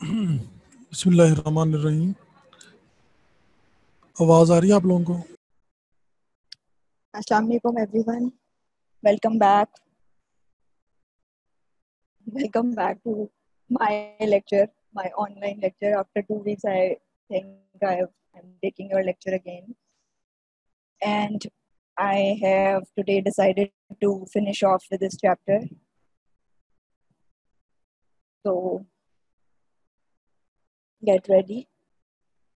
बिस्मिल्लाहिर्रहमानिर्रहीम। आवाज़ आ रही है आप लोगों को? Assalamu alaikum everyone. Welcome back. Welcome back to my lecture, my online lecture. After 2 weeks, I think I'm taking your lecture again. And I have today decided to finish off with this chapter. So get ready.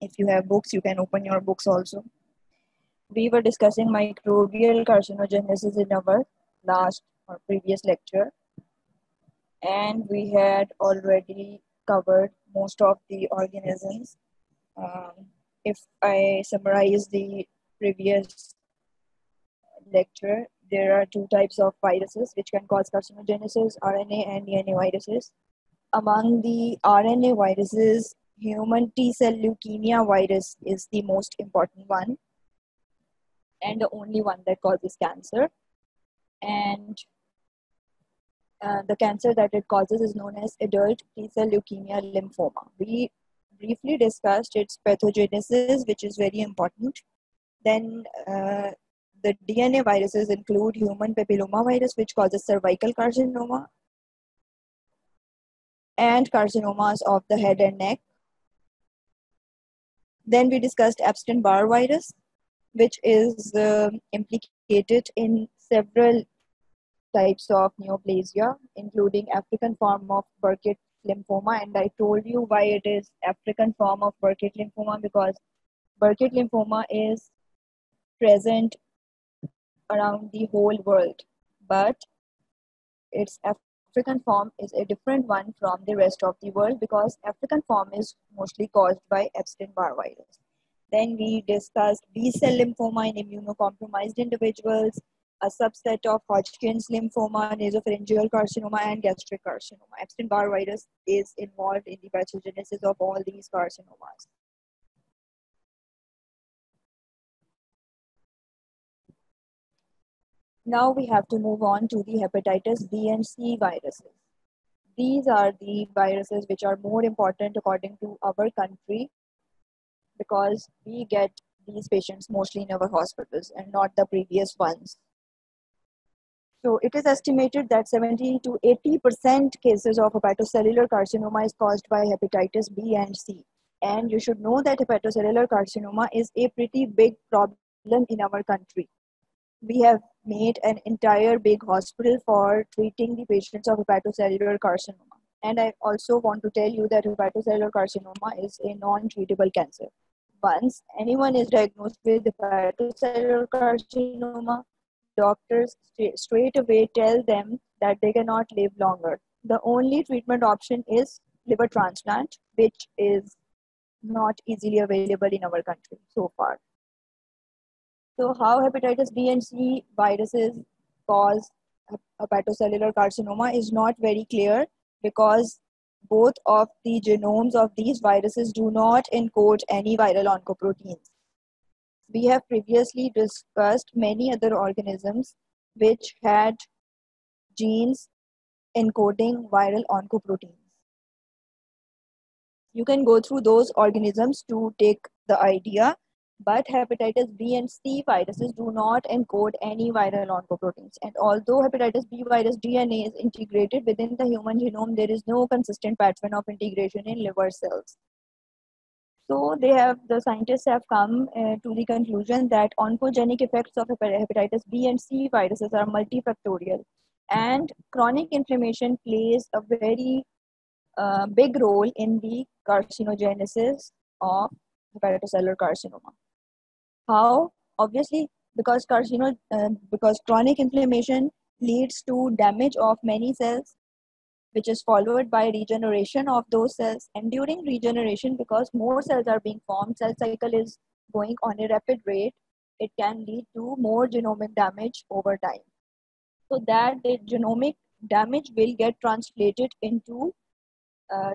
If you have books, you can open your books also. We were discussing microbial carcinogenesis in our last or previous lecture. And we had already covered most of the organisms. If I summarize the previous lecture, there are two types of viruses which can cause carcinogenesis, RNA and DNA viruses. Among the RNA viruses, human T-cell leukemia virus is the most important one and the only one that causes cancer. And the cancer that it causes is known as adult T-cell leukemia lymphoma. We briefly discussed its pathogenesis, which is very important. Then the DNA viruses include human papilloma virus, which causes cervical carcinoma and carcinomas of the head and neck. Then we discussed Epstein-Barr virus, which is implicated in several types of neoplasia, including African form of Burkitt lymphoma. And I told you why it is African form of Burkitt lymphoma, because Burkitt lymphoma is present around the whole world, but its African form is a different one from the rest of the world because African form is mostly caused by Epstein-Barr virus. Then we discussed B-cell lymphoma in immunocompromised individuals, a subset of Hodgkin's lymphoma, nasopharyngeal carcinoma, and gastric carcinoma. Epstein-Barr virus is involved in the pathogenesis of all these carcinomas. Now we have to move on to the hepatitis B and C viruses. These are the viruses which are more important according to our country because we get these patients mostly in our hospitals and not the previous ones. So it is estimated that 70 to 80% cases of hepatocellular carcinoma is caused by hepatitis B and C. And you should know that hepatocellular carcinoma is a pretty big problem in our country. We have made an entire big hospital for treating the patients of hepatocellular carcinoma. And I also want to tell you that hepatocellular carcinoma is a non-treatable cancer. Once anyone is diagnosed with hepatocellular carcinoma, doctors straight away tell them that they cannot live longer. The only treatment option is liver transplant, which is not easily available in our country so far. So how hepatitis B and C viruses cause hepatocellular carcinoma is not very clear because both of the genomes of these viruses do not encode any viral oncoproteins. We have previously discussed many other organisms which had genes encoding viral oncoproteins. You can go through those organisms to take the idea, but hepatitis B and C viruses do not encode any viral oncoproteins. And although hepatitis B virus DNA is integrated within the human genome, there is no consistent pattern of integration in liver cells. So the scientists have come to the conclusion that oncogenic effects of hepatitis B and C viruses are multifactorial, and chronic inflammation plays a very big role in the carcinogenesis of hepatocellular carcinoma. How? Obviously, because because chronic inflammation leads to damage of many cells, which is followed by regeneration of those cells. And during regeneration, because more cells are being formed, cell cycle is going on a rapid rate, it can lead to more genomic damage over time. So that the genomic damage will get translated into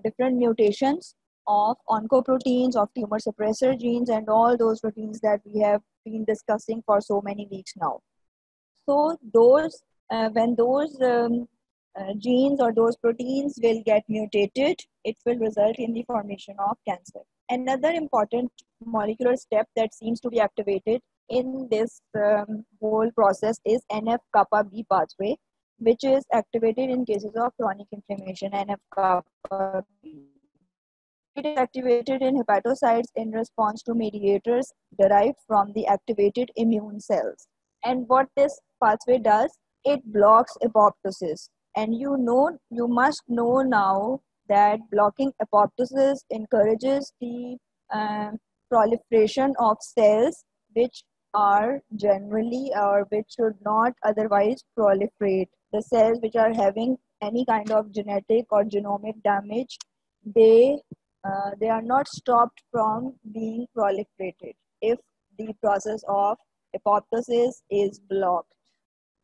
different mutations of oncoproteins, of tumor suppressor genes, and all those proteins that we have been discussing for so many weeks now. So when those genes or those proteins will get mutated, it will result in the formation of cancer. Another important molecular step that seems to be activated in this whole process is NF-kappa B pathway, which is activated in cases of chronic inflammation. NF-kappa B. It is activated in hepatocytes in response to mediators derived from the activated immune cells. And what this pathway does, it blocks apoptosis. And you must know now that blocking apoptosis encourages the proliferation of cells which are generally or which should not otherwise proliferate. The cells which are having any kind of genetic or genomic damage, they are not stopped from being proliferated if the process of apoptosis is blocked.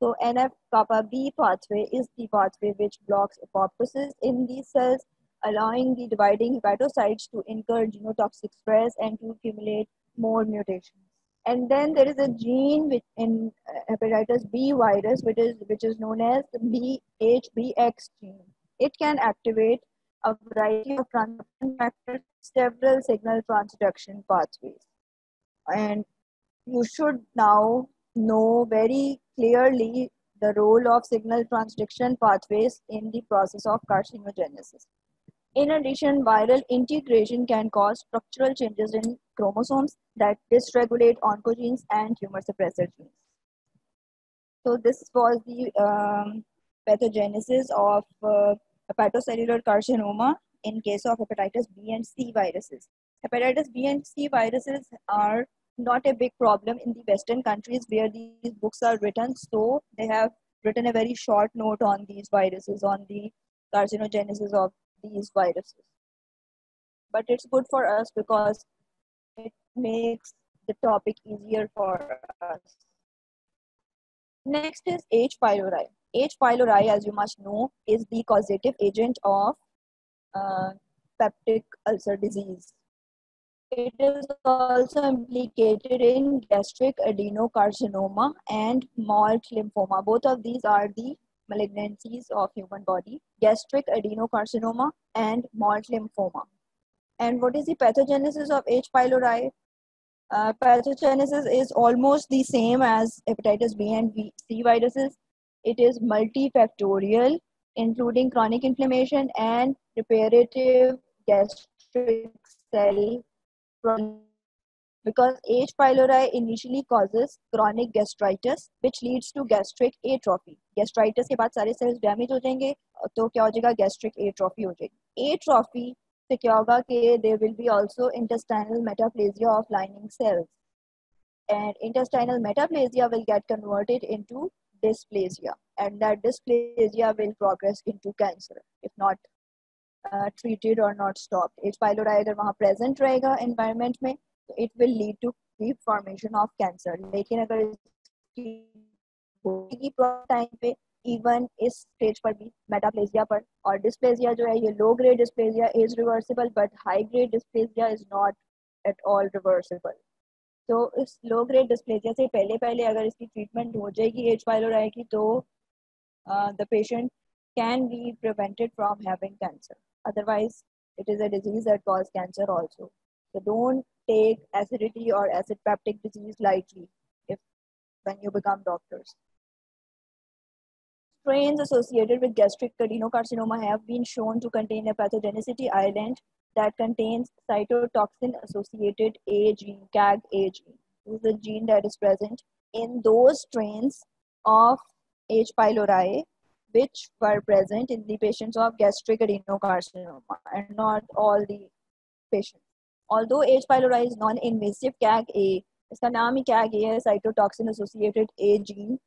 So NF-kappa B pathway is the pathway which blocks apoptosis in these cells, allowing the dividing hepatocytes to incur genotoxic stress and to accumulate more mutations. And then there is a gene which in hepatitis B virus, which is known as the BHBX gene. It can activate a variety of transcription factors, several signal transduction pathways. And you should now know very clearly the role of signal transduction pathways in the process of carcinogenesis. In addition, viral integration can cause structural changes in chromosomes that dysregulate oncogenes and tumor suppressor genes. So this was the pathogenesis of hepatocellular carcinoma in case of hepatitis B and C viruses. Hepatitis B and C viruses are not a big problem in the Western countries where these books are written. So they have written a very short note on these viruses, on the carcinogenesis of these viruses. But it's good for us because it makes the topic easier for us. Next is H. pylori. H. pylori, as you must know, is the causative agent of peptic ulcer disease. It is also implicated in gastric adenocarcinoma and Malt lymphoma. Both of these are the malignancies of human body, gastric adenocarcinoma and Malt lymphoma. And what is the pathogenesis of H. pylori? Pathogenesis is almost the same as hepatitis B and C viruses. It is multifactorial, including chronic inflammation and reparative gastric cell problem. Because H. pylori initially causes chronic gastritis, which leads to gastric atrophy. Gastritis के बाद सारे cells damage हो जाएंगे, तो क्या हो जाएगा? Gastric atrophy हो जाएगी. Atrophy से क्या होगा कि there will be also intestinal metaplasia of lining cells, and intestinal metaplasia will get converted into dysplasia, and that dysplasia will progress into cancer if not treated or not stopped. H. pylori अगर वहाँ present रहेगा environment में, तो it will lead to the formation of cancer. लेकिन अगर इसकी time पे even इस स्टेज पर भी मेटाप्लेजिया पर, और डिस्प्लेजिया जो है ये low grade dysplasia is reversible, but high grade dysplasia is not at all reversible. तो इस लो ग्रेड डिस्प्लेजिया से पहले अगर इसकी ट्रीटमेंट हो जाएगी H. pylori की, तो the patient can be prevented from having cancer. Otherwise, it is a disease that causes cancer also. So don't take acidity or acid peptic disease lightly when you become doctors. Strains associated with gastric adenocarcinoma have been shown to contain a pathogenicity island that contains cytotoxin-associated A gene, CAG-A gene. This is the gene that is present in those strains of H. pylori which were present in the patients of gastric adenocarcinoma, and not all the patients. Although H. pylori is non-invasive, CAG-A, इसका नाम ही CAG-A है, cytotoxin-associated A gene.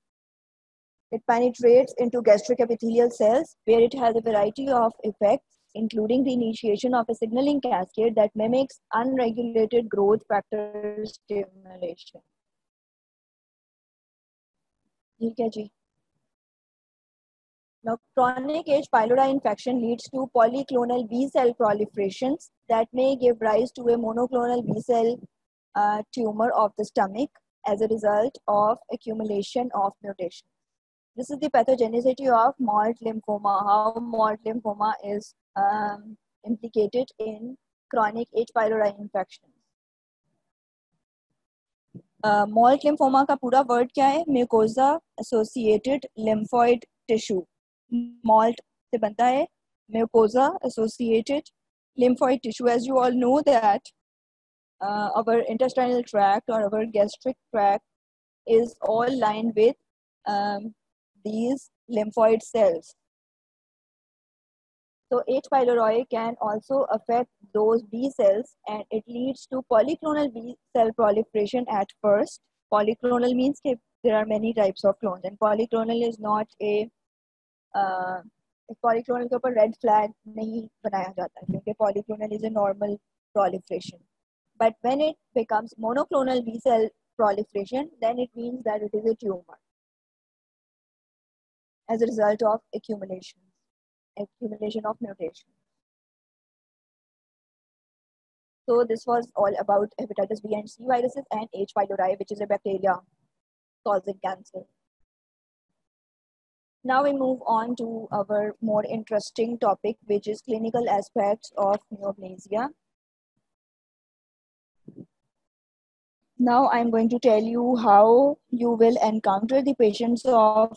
It penetrates into gastric epithelial cells where it has a variety of effects, including the initiation of a signaling cascade that mimics unregulated growth factor stimulation. ठीक है जी. Now, chronic H. pylori infection leads to polyclonal B cell proliferations that may give rise to a monoclonal B cell tumor of the stomach as a result of accumulation of mutations. This is the pathogenicity of Malt lymphoma, how Malt lymphoma is implicated in chronic H. pylori infections. Malt lymphoma का पूरा word क्या है? Mucosa associated lymphoid tissue. Malt से बनता है mucosa associated lymphoid tissue. As you all know that our intestinal tract or our gastric tract is all lined with these lymphoid cells. So H. pylori can also affect those B cells, and it leads to polyclonal B cell proliferation at first. Polyclonal means that there are many types of clones, and polyclonal is not a polyclonal के ऊपर red flag नहीं बनाया जाता क्योंकि polyclonal is a normal proliferation. But when it becomes monoclonal B cell proliferation, then it means that it is a tumor as a result of accumulation of mutation. So this was all about hepatitis B and C viruses and H. pylori, which is a bacteria causing cancer. Now we move on to our more interesting topic, which is clinical aspects of neoplasia. Now I'm going to tell you how you will encounter the patients of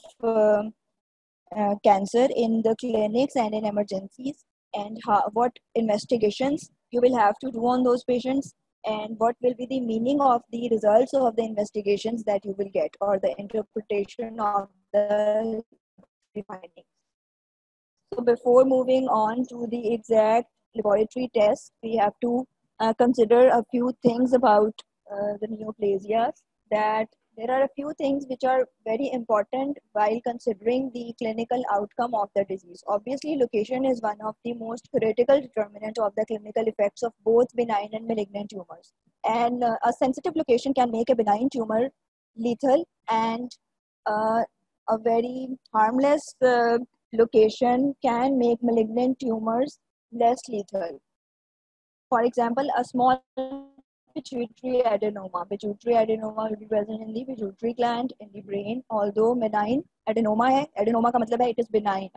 cancer in the clinics and in emergencies, and what investigations you will have to do on those patients, and what will be the meaning of the results of the investigations that you will get, or the interpretation of the findings. So before moving on to the exact laboratory tests, we have to consider a few things about the neoplasias, that there are a few things which are very important while considering the clinical outcome of the disease. Obviously, location is one of the most critical determinant of the clinical effects of both benign and malignant tumors. And a sensitive location can make a benign tumor lethal, and a very harmless location can make malignant tumors less lethal. For example, a small pituitary adenoma. Pituitary adenoma will be present in the pituitary gland in the brain, although benign adenoma है. Adenoma का मतलब है it is benign.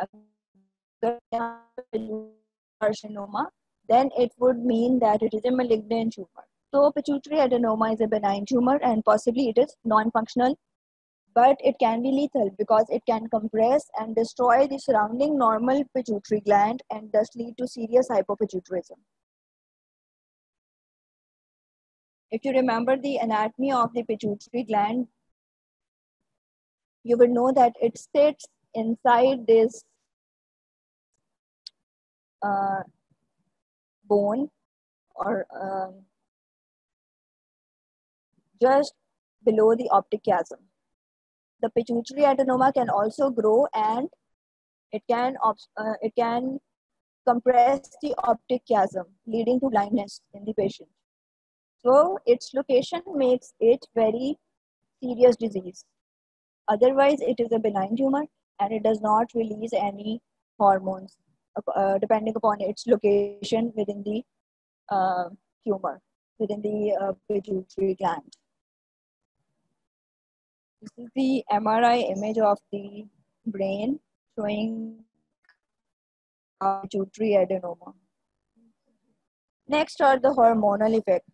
Carcinoma, then it would mean that it is a malignant tumor. So pituitary adenoma is a benign tumor, and possibly it is non-functional, but it can be lethal because it can compress and destroy the surrounding normal pituitary gland and thus lead to serious hypopituitarism. If you remember the anatomy of the pituitary gland, you will know that it sits inside this bone, or just below the optic chiasm. The pituitary adenoma can also grow, and it can compress the optic chiasm, leading to blindness in the patient. So its location makes it very serious disease. Otherwise, it is a benign tumor and it does not release any hormones depending upon its location within the tumor, within the pituitary gland. This is the MRI image of the brain showing pituitary adenoma. Next are the hormonal effects.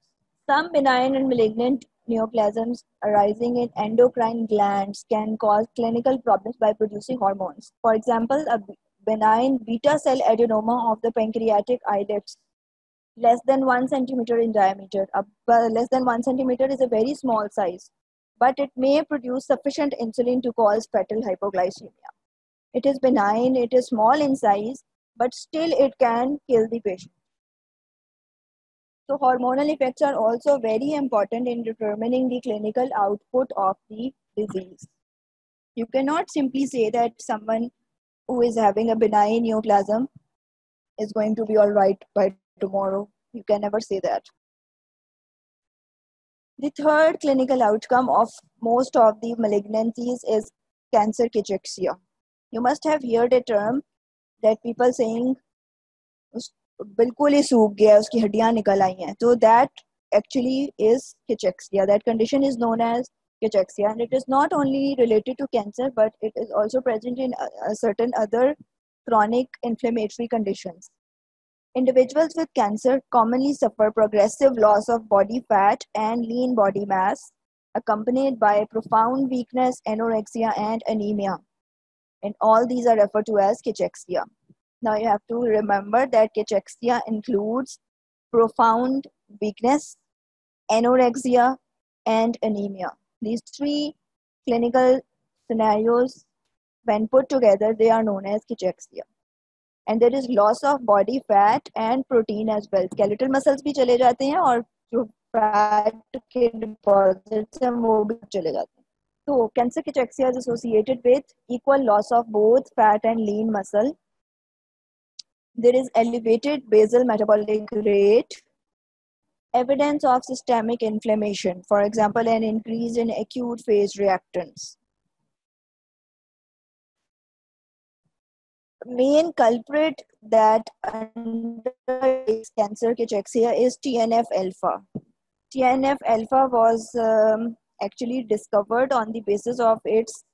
Some benign and malignant neoplasms arising in endocrine glands can cause clinical problems by producing hormones. For example, a benign beta cell adenoma of the pancreatic islets, less than 1 centimeter in diameter. Less than 1 centimeter is a very small size, but it may produce sufficient insulin to cause fetal hypoglycemia. It is benign, it is small in size, but still it can kill the patient. So hormonal effects are also very important in determining the clinical output of the disease. You cannot simply say that someone who is having a benign neoplasm is going to be all right by tomorrow. You can never say that. The third clinical outcome of most of the malignancies is cancer cachexia. You must have heard a term that people saying बिल्कुल ही सूख गया, उसकी हड्डियां निकल आई हैं. So that actually is cachexia. That condition is known as cachexia, and it is not only related to cancer, but it is also present in certain other chronic inflammatory conditions. Individuals with cancer commonly suffer progressive loss of body fat and lean body mass, accompanied by profound weakness, anorexia, and anemia. And all these are referred to as cachexia. Now you have to remember that cachexia includes profound weakness, anorexia, and anemia. These three clinical scenarios, when put together, they are known as cachexia. And there is loss of body fat and protein as well. Skeletal muscles भी चले जाते हैं और जो fat के deposits हैं वो भी चले जाते हैं. So cancer cachexia is associated with equal loss of both fat and lean muscle. There is elevated basal metabolic rate, evidence of systemic inflammation, for example, an increase in acute phase reactants. Main culprit that underlies cancer cachexia is TNF alpha. TNF alpha was actually discovered on the basis of its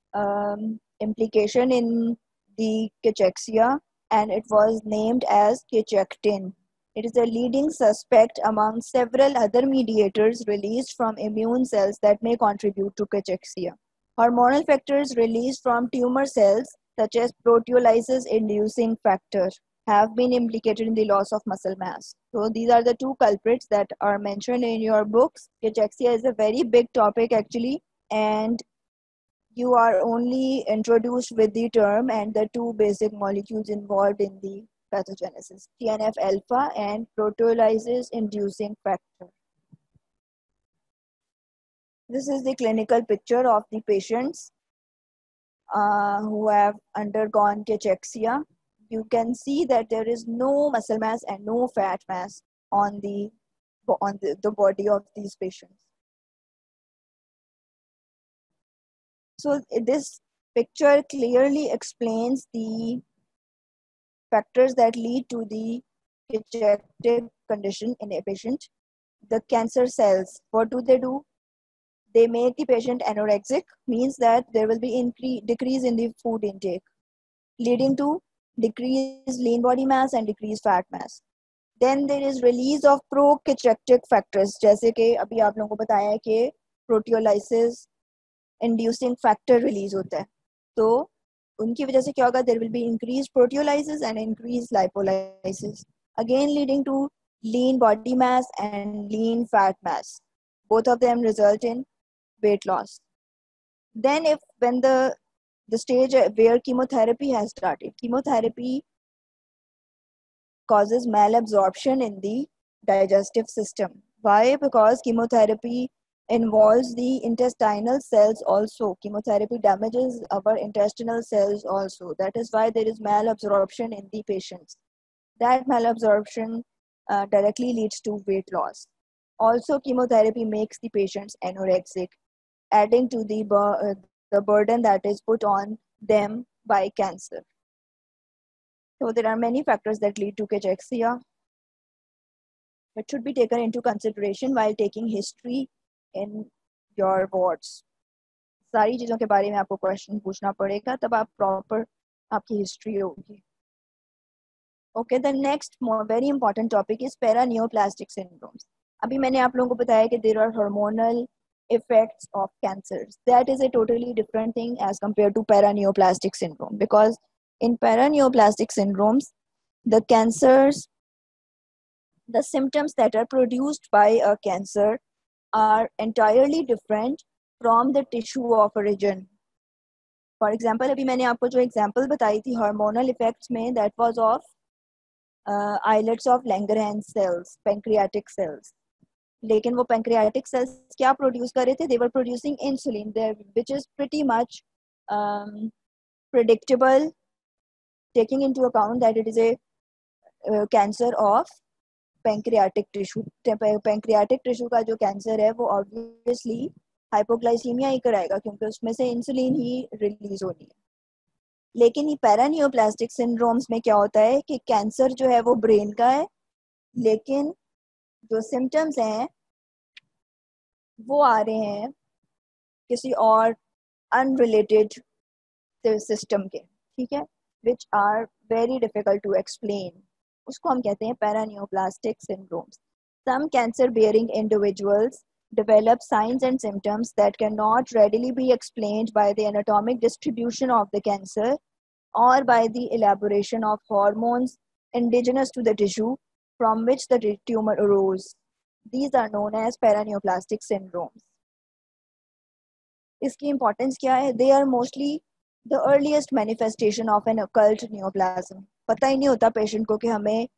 implication in the cachexia, and it was named as cachectin. It is a leading suspect among several other mediators released from immune cells that may contribute to cachexia. Hormonal factors released from tumor cells, such as proteolysis-inducing factor, have been implicated in the loss of muscle mass. So these are the two culprits that are mentioned in your books. Cachexia is a very big topic actually, and you are only introduced with the term and the two basic molecules involved in the pathogenesis, TNF alpha and proteolysis-inducing factor. This is the clinical picture of the patients who have undergone cachexia. You can see that there is no muscle mass and no fat mass on the body of these patients. So this picture clearly explains the factors that lead to the cachectic condition in a patient. The cancer cells, what do? They make the patient anorexic, means that there will be decrease in the food intake, leading to decreased lean body mass and decreased fat mass. Then there is release of pro-cachectic factors, जैसे कि अभी आप लोगों को बताया है कि proteolysis inducing factor release होता है. तो उनकी वजह से क्या होगा? There will be increased proteolysis and increased lipolysis, again leading to lean body mass and lean fat mass. Both of them result in weight loss. Then when the stage where chemotherapy has started, chemotherapy causes malabsorption in the digestive system. Why? Because chemotherapy involves the intestinal cells also. Chemotherapy damages our intestinal cells also. That is why there is malabsorption in the patients. That malabsorption directly leads to weight loss. Also, chemotherapy makes the patients anorexic, adding to the burden that is put on them by cancer. So there are many factors that lead to cachexia. It should be taken into consideration while taking history in your wards. सारी चीज़ों के बारे में आपको question पूछना पड़ेगा, तब आप प्रॉपर आपकी हिस्ट्री होगी. Okay, the next very important topic is paraneoplastic syndromes. अभी मैंने आप लोगों को बताया कि there are hormonal effects of cancers. That is a totally different thing as compared to paraneoplastic syndrome, because in paraneoplastic syndromes, the symptoms that are produced by a cancer are entirely different from the tissue of origin. For example, अभी मैंने आपको जो example बताई थी hormonal effects में, that was of islets of Langerhans cells, pancreatic cells. लेकिन वो pancreatic cells क्या produce कर रहे थे? They were producing insulin, which is pretty much predictable, taking into account that it is a cancer of pancreatic tissue. Pancreatic tissue का जो cancer है वो obviously hypoglycemia ही कराएगा, क्योंकि उसमें से इंसुलिन ही रिलीज होनी है. लेकिन ये पैरानियोप्लास्टिक सिंड्रोम्स में क्या होता है कि कैंसर जो है वो ब्रेन का है, लेकिन जो सिम्टम्स हैं वो आ रहे हैं किसी और अनरिलेटेड सिस्टम के, ठीक है, which are very difficult to explain, उसको हम कहते हैं paraneoplastic syndromes. Some cancer bearing individuals develop signs and symptoms that cannot readily be explained by the anatomic distribution of the cancer or by the elaboration of hormones indigenous to the tissue from which the tumor arose. These are known as paraneoplastic syndromes. इसकी importance क्या है? They are mostly the earliest manifestation of an occult neoplasm. पता ही नहीं होता patient को कि हमें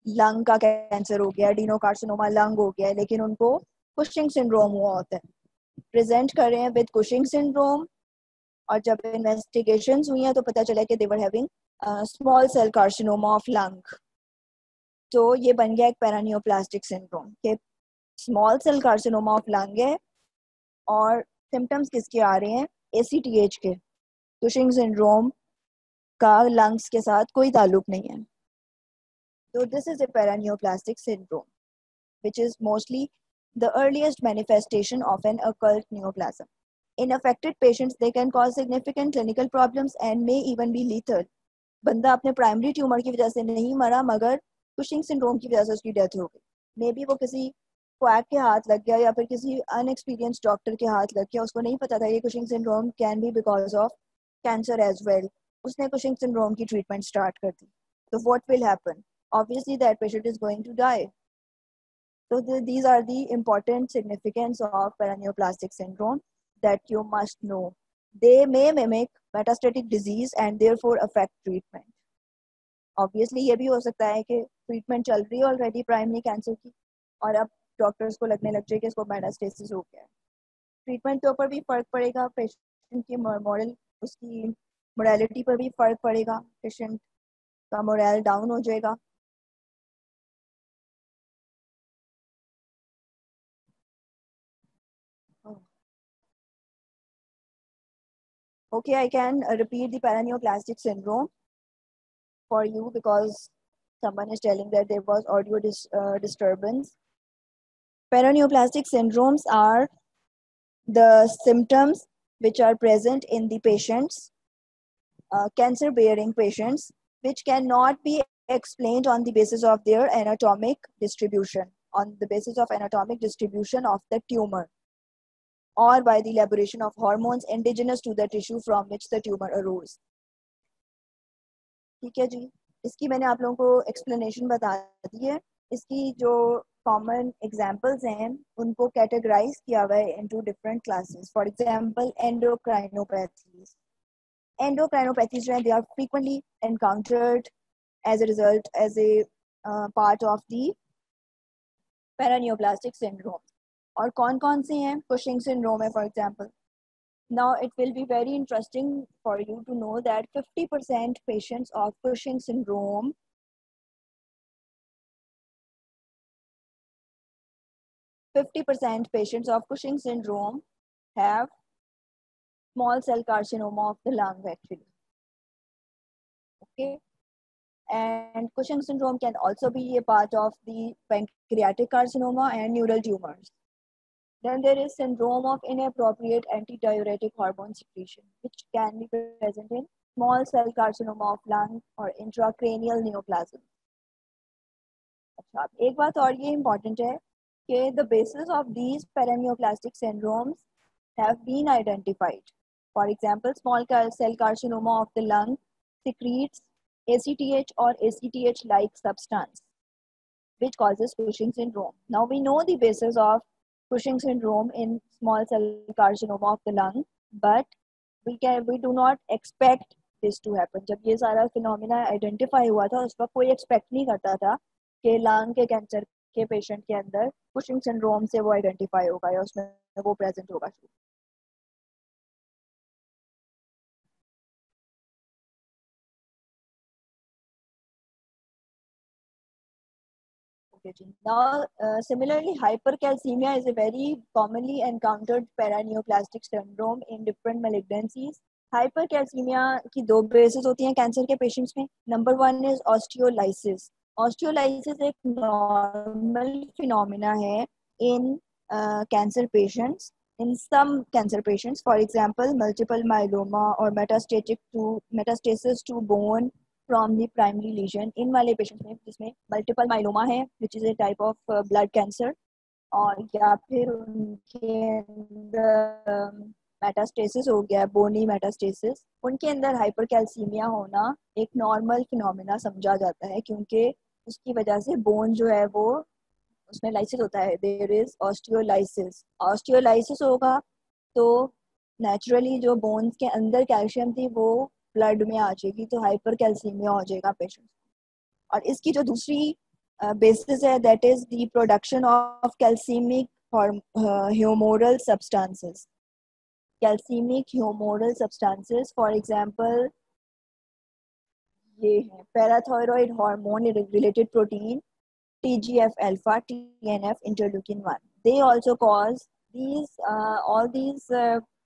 लंग का कैंसर हो गया, एडिनोकार्सिनोमा लंग हो गया है, लेकिन उनको कुशिंग सिंड्रोम हुआ होता है, प्रेजेंट कर रहे हैं विद कुशिंग सिंड्रोम, और जब इन्वेस्टिगेशंस हुई हैं तो पता चला कि they were having small cell carcinoma of lung. तो ये बन गया एक पैरानियोप्लास्टिक सिंड्रोम कि small cell carcinoma of lung है और सिम्टम्स किसके आ रहे हैं? ACTH के. कुशिंग सिंड्रोम का लंग्स के साथ कोई ताल्लुक नहीं है. तो this is a paraneoplastic syndrome which is mostly the earliest manifestation of an occult neoplasm. In affected patients, they can cause significant clinical problems and may even be lethal. बंदा अपने प्राइमरी ट्यूमर की वजह से नहीं मरा, मगर Cushing syndrome की वजह से उसकी डेथ हो गई. मे बी वो किसी क्वैक के हाथ लग गया या फिर किसी अनएक्सपीरियंस डॉक्टर के हाथ लग गया, उसको नहीं पता था ये Cushing syndrome can be because of cancer as well. उसने कुशिंग सिंड्रोम की ट्रीटमेंट स्टार्ट कर दी. तो what will happen? Obviously that patient is going to die. So these are the important significance of paraneoplastic syndrome that you must know. They may mimic metastatic disease and therefore affect treatment. Obviously ये भी हो सकता है कि treatment चल रही है already primary cancer की और अब डॉक्टर्स को लगने लग जाए कि इसको मेटास्टेसिस हो गया है. ट्रीटमेंट के ऊपर भी फर्क पड़ेगा, पेशेंट की मॉरल उसकी मोरालिटी पर भी फर्क पड़ेगा, पेशेंट का मोरल डाउन हो जाएगा. Okay, I can repeat the paraneoplastic syndrome for you because someone is telling that there was audio disturbance. Paraneoplastic syndromes are the symptoms which are present in the patients, cancer-bearing patients, which cannot be explained on the basis of their anatomic distribution, on the basis of anatomic distribution of the tumor, or by the elaboration of hormones indigenous to the tissue from which the tumor arose. ठीक है जी, इसकी मैंने आप लोगों को explanation बता दी है. इसकी जो कॉमन एग्जांपल्स हैं उनको कैटेगराइज किया हुआ है into different classes. For example endocrinopathies. Endocrinopathies they are frequently encountered as a result as a part of the paraneoplastic syndrome. और कौन कौन से हैं? कुशिंग सिंड्रोम है for example. Now it will be very interesting for you to know that 50% patients of Cushing syndrome patients of Cushing syndrome have small cell carcinoma of the lung actually. Okay, and Cushing syndrome can also be a part of the pancreatic carcinoma and neural tumors. Then there is syndrome of inappropriate antidiuretic hormone secretion, which can be present in small cell carcinoma of lung or intracranial neoplasm. अच्छा, एक बात और ये important है कि the basis of these paraneoplastic syndromes have been identified. For example, small cell carcinoma of the lung secretes ACTH or ACTH-like substance, which causes Cushing syndrome. Now we know the basis of Cushing syndrome in small cell carcinoma of the lung, but we do not expect this to happen. जब ये सारा phenomena identify हुआ था उस वक्त कोई expect नहीं करता था कि लंग के कैंसर के पेशेंट के अंदर Cushing syndrome से वो आइडेंटिफाई होगा या उसमें वो प्रेजेंट होगा. Now, similarly, hypercalcemia is a very commonly encountered paraneoplastic syndrome in different malignancies. Hypercalcemia की दो बेसिस होती हैं कैंसर के पेशेंट्स में. Number one is osteolysis. Osteolysis एक नॉर्मल फिनोमिना है in cancer patients in some cancer patients, for example, multiple myeloma or metastasis to bone from the primary lesion. इन वाले patients में जिसमें multiple myeloma है, which is a type of blood cancer, और या फिर उनके अंदर मेटास्टेसिस हो गया, बोनी मेटास्टेसिस, उनके अंदर हाइपरकैल्सीमिया होना एक नॉर्मल फिनोमेना समझा जाता है, क्योंकि उसकी वजह से बोन जो है वो उसमें लाइसिस होता है, देयर इज ऑस्टियोलाइसिस होगा, तो नेचुरली जो बोन्स के अंदर कैल्शियम थी वो ब्लड में आ जाएगी, तो हाइपरकैल्सीमिया हो जाएगा पेशेंट। और इसकी जो दूसरी basis है, that is the production of calcemic humoral substances. Calcemic humoral substances, for example, ये है parathyroid hormone related protein, TGF alpha, TNF, interleukin 1. They also cause all these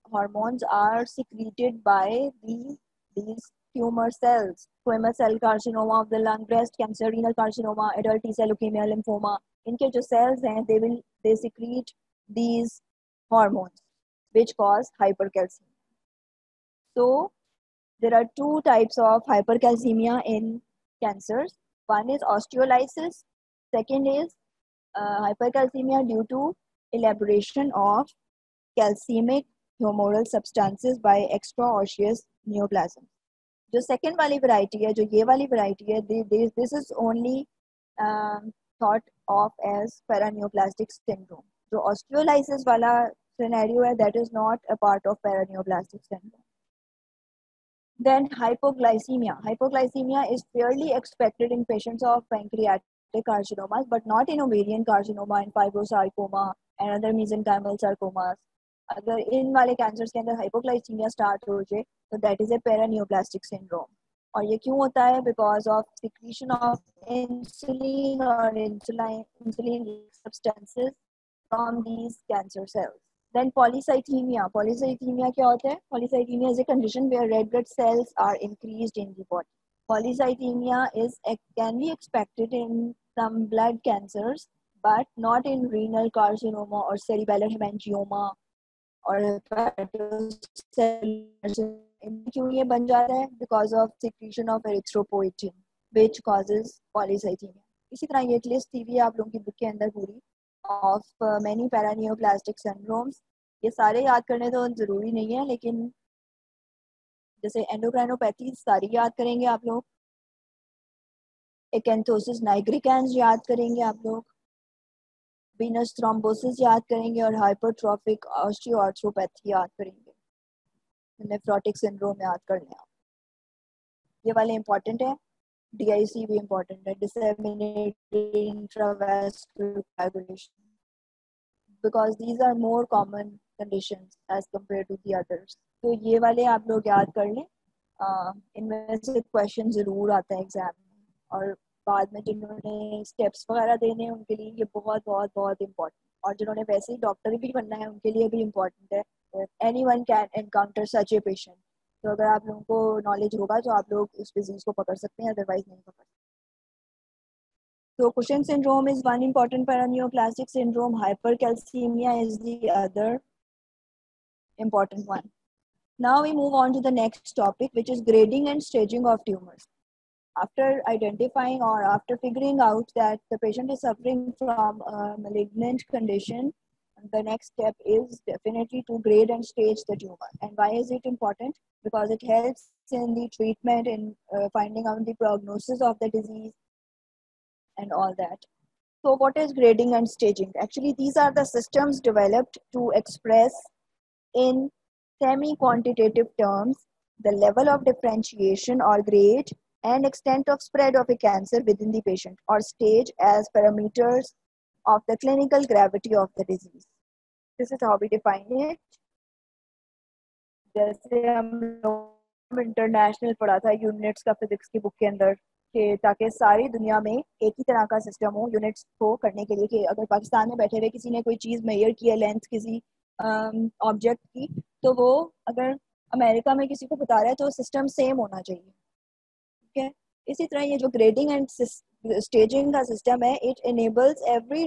hormones are secreted by these tumor cells. Squamous cell carcinoma of the lung, breast cancer, renal carcinoma, adult T cell leukemia, lymphoma. इनके जो cells हैं, they secrete these hormones which cause hypercalcemia. So there are two types of hypercalcemia in cancers. One is osteolysis. Second is hypercalcemia due to elaboration of calcemic humoral substances by extraosseous neoplasm. जो second वाली variety है, जो ये वाली variety है, this is only thought of as paraneoplastic syndrome. जो osteolysis वाला scenario है, that is not a part of paraneoplastic syndrome. Then hypoglycemia. Hypoglycemia is fairly expected in patients of pancreatic carcinomas, but not in ovarian carcinoma and fibrosarcoma and other mesenchymal sarcomas. अगर इन वाले cancers के अंदर hypoglycaemia start हो जाए तो that is a paraneoplastic syndrome. और ये क्यों होता है? Because of secretion of insulin और insulin substances from these cancer cells. Then polycythemia. Polycythemia क्या होता है? Polycythemia is a condition where red blood cells are increased in the body. Polycythemia can be expected in some blood cancers, but not in renal carcinoma or cerebellar hemangioma or hepatocellular. क्यों ये बन जाता है? Because of secretion of erythropoietin, which causes polycythemia. इसी तरह ये एक list दी हुई है आप लोगों की बुक के अंदर पूरी of many paraneoplastic syndromes. ये सारे याद करने तो ज़रूरी नहीं है, लेकिन जैसे एंडोक्राइनोपैथी सारी याद करेंगे आप लोग, एक्एंथोसिस नाइग्रिकैंस याद करेंगे आप लोग, वीनस थ्रोम्बोसिस याद करेंगे और हाइपरट्रॉफिक ऑस्टियोआर्थ्रोपैथी याद करेंगे. नेफ्रोटिक सिंड्रोम याद कर लें आप. ये वाले इंपॉर्टेंट है. DIC भी इम्पोर्टेंट है, disseminated intravascular coagulation, because these are more common conditions as compared to the others. तो ये वाले आप लोग याद कर लें. इनमें से क्वेश्चन ज़रूर आता है एग्जाम में, और बाद में जिन्होंने स्टेप्स वगैरह देने हैं उनके लिए ये बहुत बहुत बहुत इम्पोर्टेंट, और जिन्होंने वैसे ही डॉक्टर भी बनना है उनके लिए भी इम्पोर्टेंट है. Anyone can encounter such a patient. तो अगर आप लोगों को नॉलेज होगा तो आप लोग इस डिजीज को पकड़ सकते हैं, अदरवाइज नहीं पकड़ सकते. So Cushing syndrome is one important paraneoplastic syndrome. Hypercalcemia is the other important one. Now we move on to the next topic, which is grading and staging of tumors. After identifying or after figuring out that the patient is suffering from a malignant condition, the next step is definitely to grade and stage the tumor. And why is it important? Because it helps in the treatment, in finding out the prognosis of the disease and all that. So what is grading and staging? Actually, these are the systems developed to express in semi-quantitative terms the level of differentiation or grade and extent of spread of a cancer within the patient, or stage as parameters of the clinical gravity of the disease. This is how we define it. जैसे हम लोग international पढ़ा था units का physics की book के अंदर, कि ताकि सारी दुनिया में एक ही तरह का सिस्टम हो यूनिट्स को करने के लिए, कि अगर पाकिस्तान में बैठे हुए किसी ने कोई चीज़ मेजर की है, लेंथ किसी ऑब्जेक्ट की, तो वो अगर अमेरिका में किसी को बता रहा है तो सिस्टम सेम होना चाहिए. ठीक है. इसी तरह ये जो ग्रेडिंग एंड स्टेजिंग का सिस्टम है, it enables every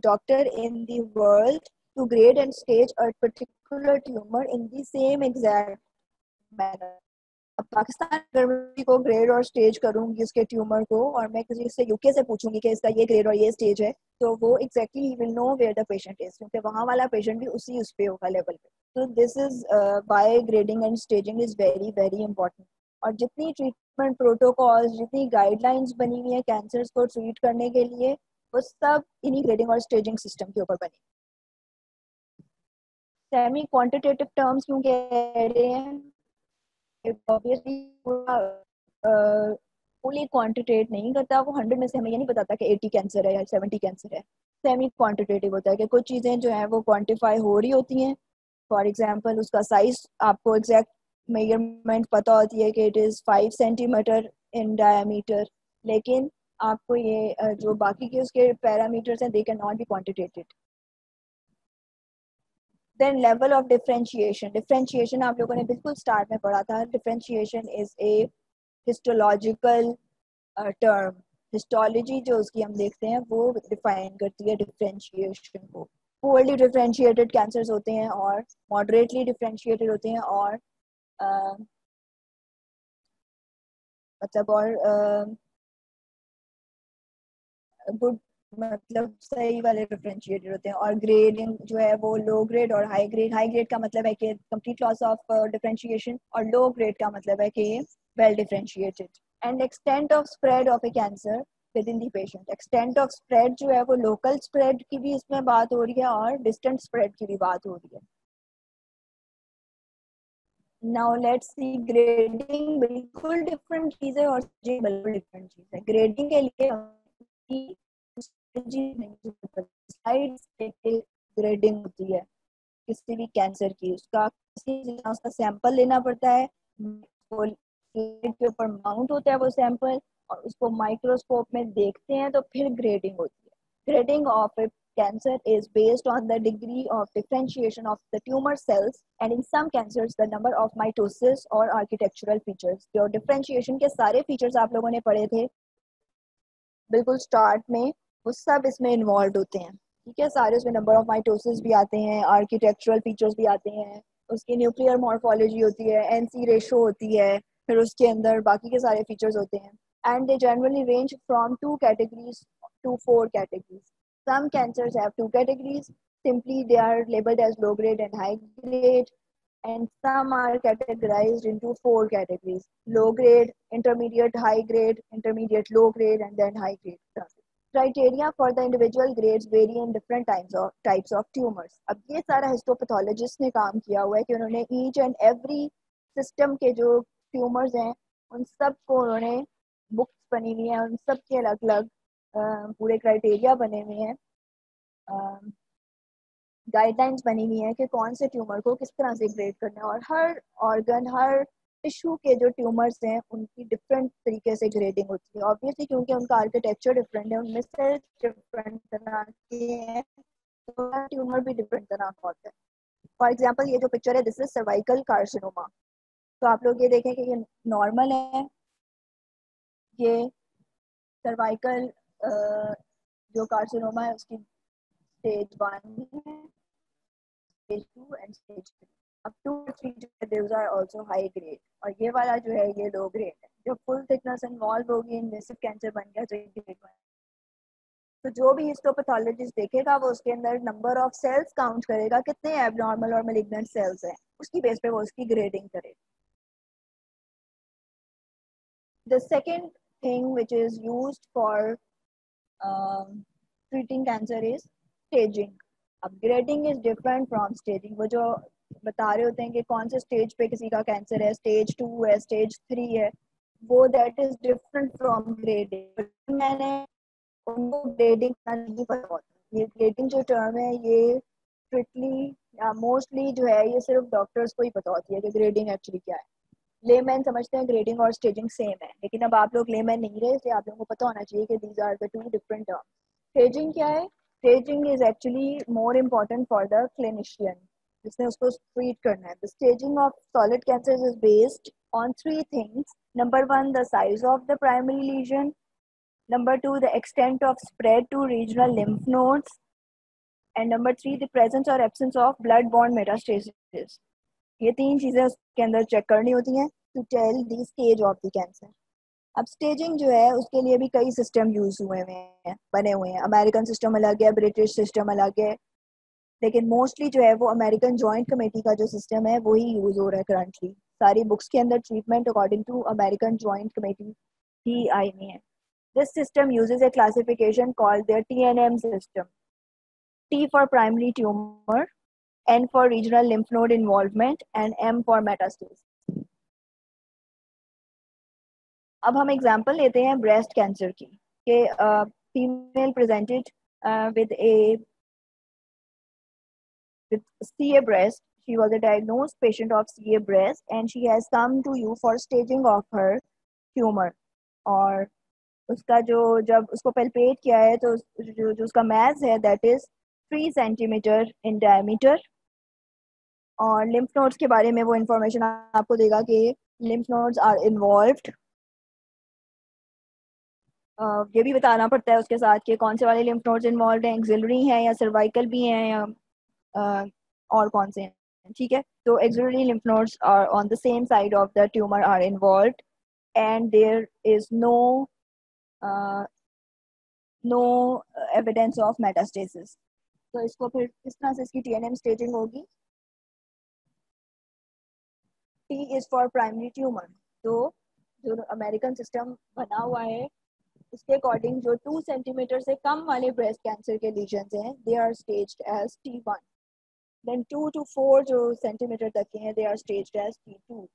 doctor in the world to grade and stage a particular tumor in the same exact manner. अब पाकिस्तान अगर मैं किसी को ग्रेड और स्टेज करूंगी उसके ट्यूमर को, और मैं किसी से यूके से पूछूंगी कि इसका ये ग्रेड और ये स्टेज है, तो वो एग्जैक्टली ही will know where the patient is, क्योंकि वहाँ वाला पेशेंट भी उस पे होगा लेवल पे. तो this is why grading and staging is very very important. और जितनी ट्रीटमेंट प्रोटोकॉल्स, जितनी गाइडलाइंस बनी हुई है कैंसर्स को ट्रीट करने के लिए, वो सब इन्हीं ग्रेडिंग और स्टेजिंग सिस्टम के ऊपर बनी. सेमी क्वांटिटेटिव टर्म्स क्यों कह रहे हैं? ऑब्वियसली फुली क्वांटिटेट नहीं करता वो, 100 में से हमें ये नहीं बताता कि 80 कैंसर है या 70 कैंसर है. सेमी क्वांटिटेटिव होता है कि कुछ चीज़ें जो हैं वो क्वांटिफाई हो रही होती हैं. फॉर एग्जांपल उसका साइज आपको एग्जैक्ट मेजरमेंट पता होती है कि it is 5 centimetre in diameter, लेकिन आपको ये जो बाकी के उसके पैरामीटर्स हैं they can not be quantitated. Then level of differentiation. Differentiation आप लोगों ने बिल्कुल स्टार्ट में पढ़ा था. Differentiation is a histological term. Histology जो उसकी हम देखते हैं वो डिफाइन करती है डिफरेंशिएशन को. पुअरली डिफरेंशिएटेड कैंसर्स होते हैं और मॉडरेटली डिफरेंशिएटेड होते हैं और मतलब और गुड मतलब सही वाले डिफरेंशिएटेड होते हैं. और ग्रेडिंग जो है वो लो ग्रेड और हाई ग्रेड. हाई ग्रेड का मतलब है कि कंप्लीट लॉस ऑफ डिफरेंशिएशन, और लो ग्रेड का मतलब है कि well differentiated. And extent of spread of A cancer with in the patient. Extent of spread जो है वो लोकल स्प्रेड की भी इसमें बात हो रही है और डिस्टेंट स्प्रेड की भी बात हो रही है. नाउ लेट्स सी ग्रेडिंग बिल्कुल डिफरेंट चीज़ है और स्टेजिंग बिल्कुल डिफरेंट चीज़ है. ग्रेडिंग के लिए ग्रेडिंग होती है किसी भी कैंसर की. उसका सैंपल लेना पड़ता है, के ऊपर माउंट होता है वो सैंपल, और उसको माइक्रोस्कोप में देखते हैं तो फिर ग्रेडिंग होती है. Grading of A cancer is based on the degree of differentiation of the tumor cells, and in some cancers the number of mitosis or architectural features. जो differentiation के सारे features आप लोगों ने पढ़े थे बिल्कुल स्टार्ट में, वो सब इसमें इन्वॉल्व होते हैं. ठीक है, सारे उसमें नंबर ऑफ माइटोसिस भी आते हैं, आर्किटेक्चरल फीचर्स भी आते हैं, उसकी न्यूक्लियर मॉर्फोलॉजी होती है, एनसी रेशो होती है, फिर उसके अंदर बाकी के सारे फीचर्स होते हैं. And they generally range from 2 categories to 4 categories. Some cancers have 2 categories. Simply they are labeled as low grade and high grade, and some are categorized into 4 categories: low grade, intermediate high grade, intermediate low grade, and then high grade. Criteria for the individual grades vary in different types of tumors. अब ये सारा histopathologist ने काम किया हुआ है कि उन्होंने ईच एंड एवरी सिस्टम के जो ट्यूमर्स हैं उन सब को उन्होंने बुक्स बनी हुई हैं, उन सब के अलग अलग पूरे क्राइटेरिया बने हुए हैं, गाइडलाइंस बनी हुई है कि कौन से ट्यूमर को किस तरह से ग्रेड करना है. और हर ऑर्गन, हर टिश्यू के जो ट्यूमर्स हैं उनकी डिफरेंट तरीके से ग्रेडिंग होती है. ऑब्वियसली क्योंकि उनका आर्किटेक्चर डिफरेंट है, उनमें से डिफरेंट तरह के हैं, तो ट्यूमर भी डिफरेंट तरह का होता है. फॉर एग्जाम्पल ये जो पिक्चर है दिस इज सर्वाइकल कार्सिनोमा. तो आप लोग ये देखें कि ये नॉर्मल है, ये सर्वाइकल जो कार्सिनोमा है उसकी स्टेज 1 है, स्टेज 2 एंड स्टेज 3. अब 2 और 3 जो है those are also high grade, और ये वाला जो है ये लो ग्रेड है. जब फुल थिकनेस इन्वॉल्व होगी, इन्वेसिव कैंसर बन गया तो ये ग्रेड 1. तो जो भी हिस्टोपैथोलॉजिस्ट देखेगा वो उसके अंदर नंबर ऑफ सेल्स काउंट करेगा, कितने एबनॉर्मल और मैलिग्नेंट सेल्स हैं, उसकी बेस पे वो उसकी ग्रेडिंग करेगा. The second thing which is used for treating cancer is staging. अब grading is different from staging. वो जो बता रहे होते हैं कि कौन से स्टेज पे किसी का कैंसर है, स्टेज 2 है, स्टेज 3 है, वो that is different from grading. मैंने उनको ग्रेडिंग का नहीं पता होता. ये ग्रेडिंग जो टर्म है ये स्ट्रिक्टली या मोस्टली जो है ये सिर्फ डॉक्टर्स को ही पता होती है कि ग्रेडिंग एक्चुअली क्या है. लेमैन समझते हैं ग्रेडिंग और स्टेजिंग सेम है, लेकिन अब आप लोग लेमैन नहीं रहे, इसलिए आप लोगों को पता होना चाहिए कि these are the 2 different terms. Staging क्या है? Staging is actually more important for the clinician जिसने उसको ट्रीट करना है. The staging of solid cancer is based on 3 things. Number 1, the size of the primary lesion. Number 2, the extent of spread to regional lymph nodes. And number 3 the presence और absence of blood borne metastasis. ये 3 चीज़ें उसके अंदर check करनी होती हैं to tell the stage of the cancer. अब staging जो है उसके लिए भी कई सिस्टम यूज हुए हुए हैं, बने हुए हैं। अमेरिकन सिस्टम अलग है, ब्रिटिश सिस्टम अलग है, लेकिन मोस्टली जो है वो अमेरिकन जॉइंट कमेटी का जो सिस्टम है वही यूज हो रहा है करंटली। सारी बुक्स के अंदर treatment according to American Joint Committee ही आई हुई है। This system uses a classification called their TNM system. T for primary tumor, N for regional lymph node involvement and M for metastasis. अब हम example लेते हैं ब्रेस्ट कैंसर की कि female presented with CA breast. She was a diagnosed patient of CA breast and she has come to you for staging of her tumor. और उसका जो जब उसको पेल्पेट किया है तो जो उसका मैस है that is 3 centimetre in diameter. और लिम्फ नोड्स के बारे में वो इंफॉर्मेशन आपको देगा कि लिम्फ नोड्स आर इन्वॉल्व्ड। ये भी बताना पड़ता है उसके साथ कि कौन से वाले लिम्फ नोड्स इन्वॉल्व हैं, एक्सिलरी हैं या सर्वाइकल भी हैं या और कौन से हैं। ठीक है, तो axillary lymph nodes are on the same side of the tumour are involved and there is no evidence of metastasis. तो इसको फिर किस तरह से इसकी TNM स्टेजिंग होगी। T is for primary tumour. तो जो अमेरिकन सिस्टम बना हुआ है उसके अकॉर्डिंग जो 2 सेंटीमीटर से कम वाले ब्रेस्ट कैंसर के लीजन्स हैं they are staged as T1। Then 2 to 4 जो सेंटीमीटर तक के हैं they are staged as T2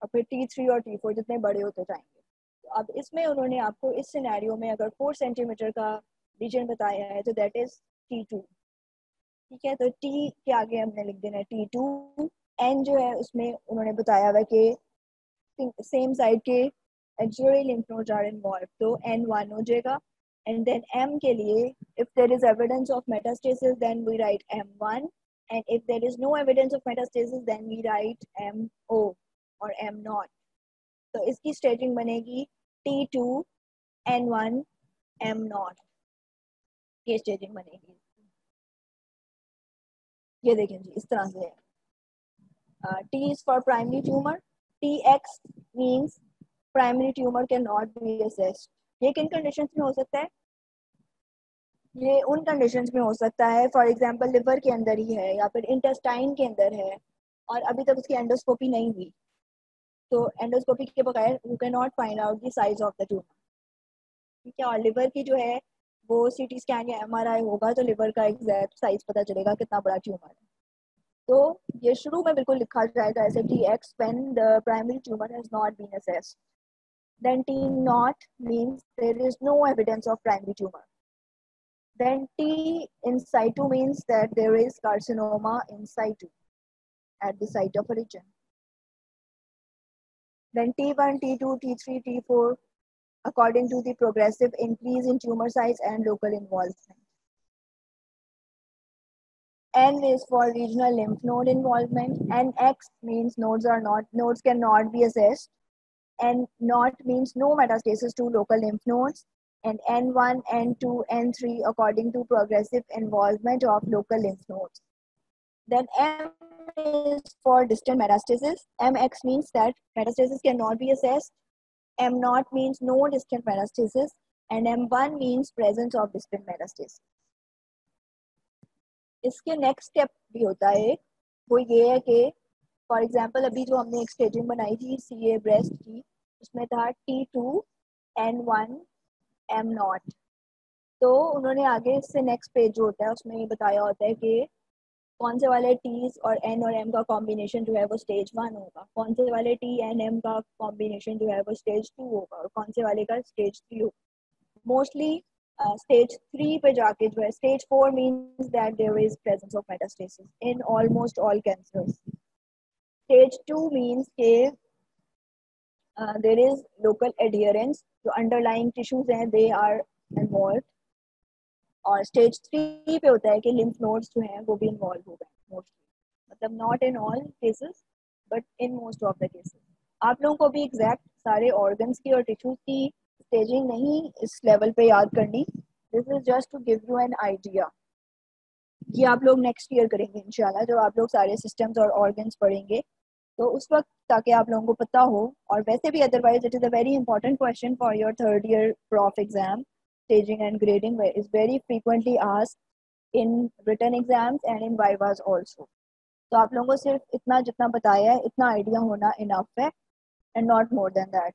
और फिर T3 और T4 जितने बड़े होते जाएंगे। तो अब इसमें उन्होंने आपको इस सिनेरियो में अगर 4 सेंटीमीटर का रीजन बताया है तो दैट इज T2। ठीक है, तो T के आगे हमने लिख देना है T2। N जो है उसमें उन्होंने बताया हुआ कि सेम साइड के axillary lymph nodes are involve, तो N1 हो जाएगा। एंड देन M के लिए if there is evidence of metastasis then we write M1 and if there is no evidence of metastasis then we write MO और M0। तो इसकी staging बनेगी T2 N1 M0, ये staging बनेगी। ये देखें जी इस तरह से है। T is for primary tumor. TX means primary tumor cannot be assessed. ये किन कंडीशंस में हो सकता है? ये उन कंडीशंस में हो सकता है फॉर एग्जांपल लिवर के अंदर ही है या फिर इंटेस्टाइन के अंदर है और अभी तक उसकी एंडोस्कोपी नहीं हुई, तो एंडोस्कोपी के बगैर you can not find out the size of the tumour. ठीक है, और लिवर की जो है वो CT स्कैन या MRI होगा तो लिवर का एग्जैक्ट साइज पता चलेगा कितना बड़ा ट्यूमर है। तो ये शुरू में बिल्कुल लिखा जाएगा ऐसे TX when the primary tumor has not been assessed. Then T0 means there is no evidence of primary tumor. Then T in situ means that there is carcinoma in situ at the site of origin. Then T1, T2, T3, T4 according to the progressive increase in tumor size and local involvement. N is for regional lymph node involvement. NX means nodes cannot be assessed. N0 means no metastasis to local lymph nodes. And N1, N2, N3 according to progressive involvement of local lymph nodes. Then M is for distant metastasis. MX means that metastasis cannot be assessed. M0 means no distant metastasis. And M1 means presence of distant metastasis. इसके next step भी होता है वो ये है कि for example अभी जो हमने एक स्टेजिंग बनाई थी CA ब्रेस्ट की उसमें था T2 N1 M0। तो उन्होंने आगे इससे नेक्स्ट पेज जो होता है उसमें ये बताया होता है कि कौन से वाले T's और N और M का कॉम्बिनेशन जो है वो स्टेज 1 होगा, कौन से वाले T N M का कॉम्बिनेशन जो है वो स्टेज 2 होगा और कौन से वाले का स्टेज 3 होगा। मोस्टली स्टेज 3 पे जाके जो है stage 4 means that there is presence of metastasis in almost all cancers. Stage 2 means के there is local adherence, जो underlying tissues हैं they are involved। और स्टेज 3 पे होता है कि lymph nodes जो हैं वो भी इन्वॉल्व हो गए मोस्टली, मतलब not in all cases but in most of the cases। आप लोगों को भी एग्जैक्ट सारे ऑर्गन्स की और टिश्यूज की स्टेजिंग नहीं इस लेवल पे याद करनी, this is just to give you an idea. ये आप लोग नेक्स्ट ईयर करेंगे इंशाल्लाह, जब आप लोग सारे सिस्टम्स और ऑर्गन्स पढ़ेंगे तो उस वक्त, ताकि आप लोगों को पता हो। और वैसे भी otherwise it is a very important question for your third year prof exam, staging and grading is very frequently asked in written exams and in vivas also. तो आप लोगों को सिर्फ इतना जितना बताया है इतना आइडिया होना इनफ है, and not more than that.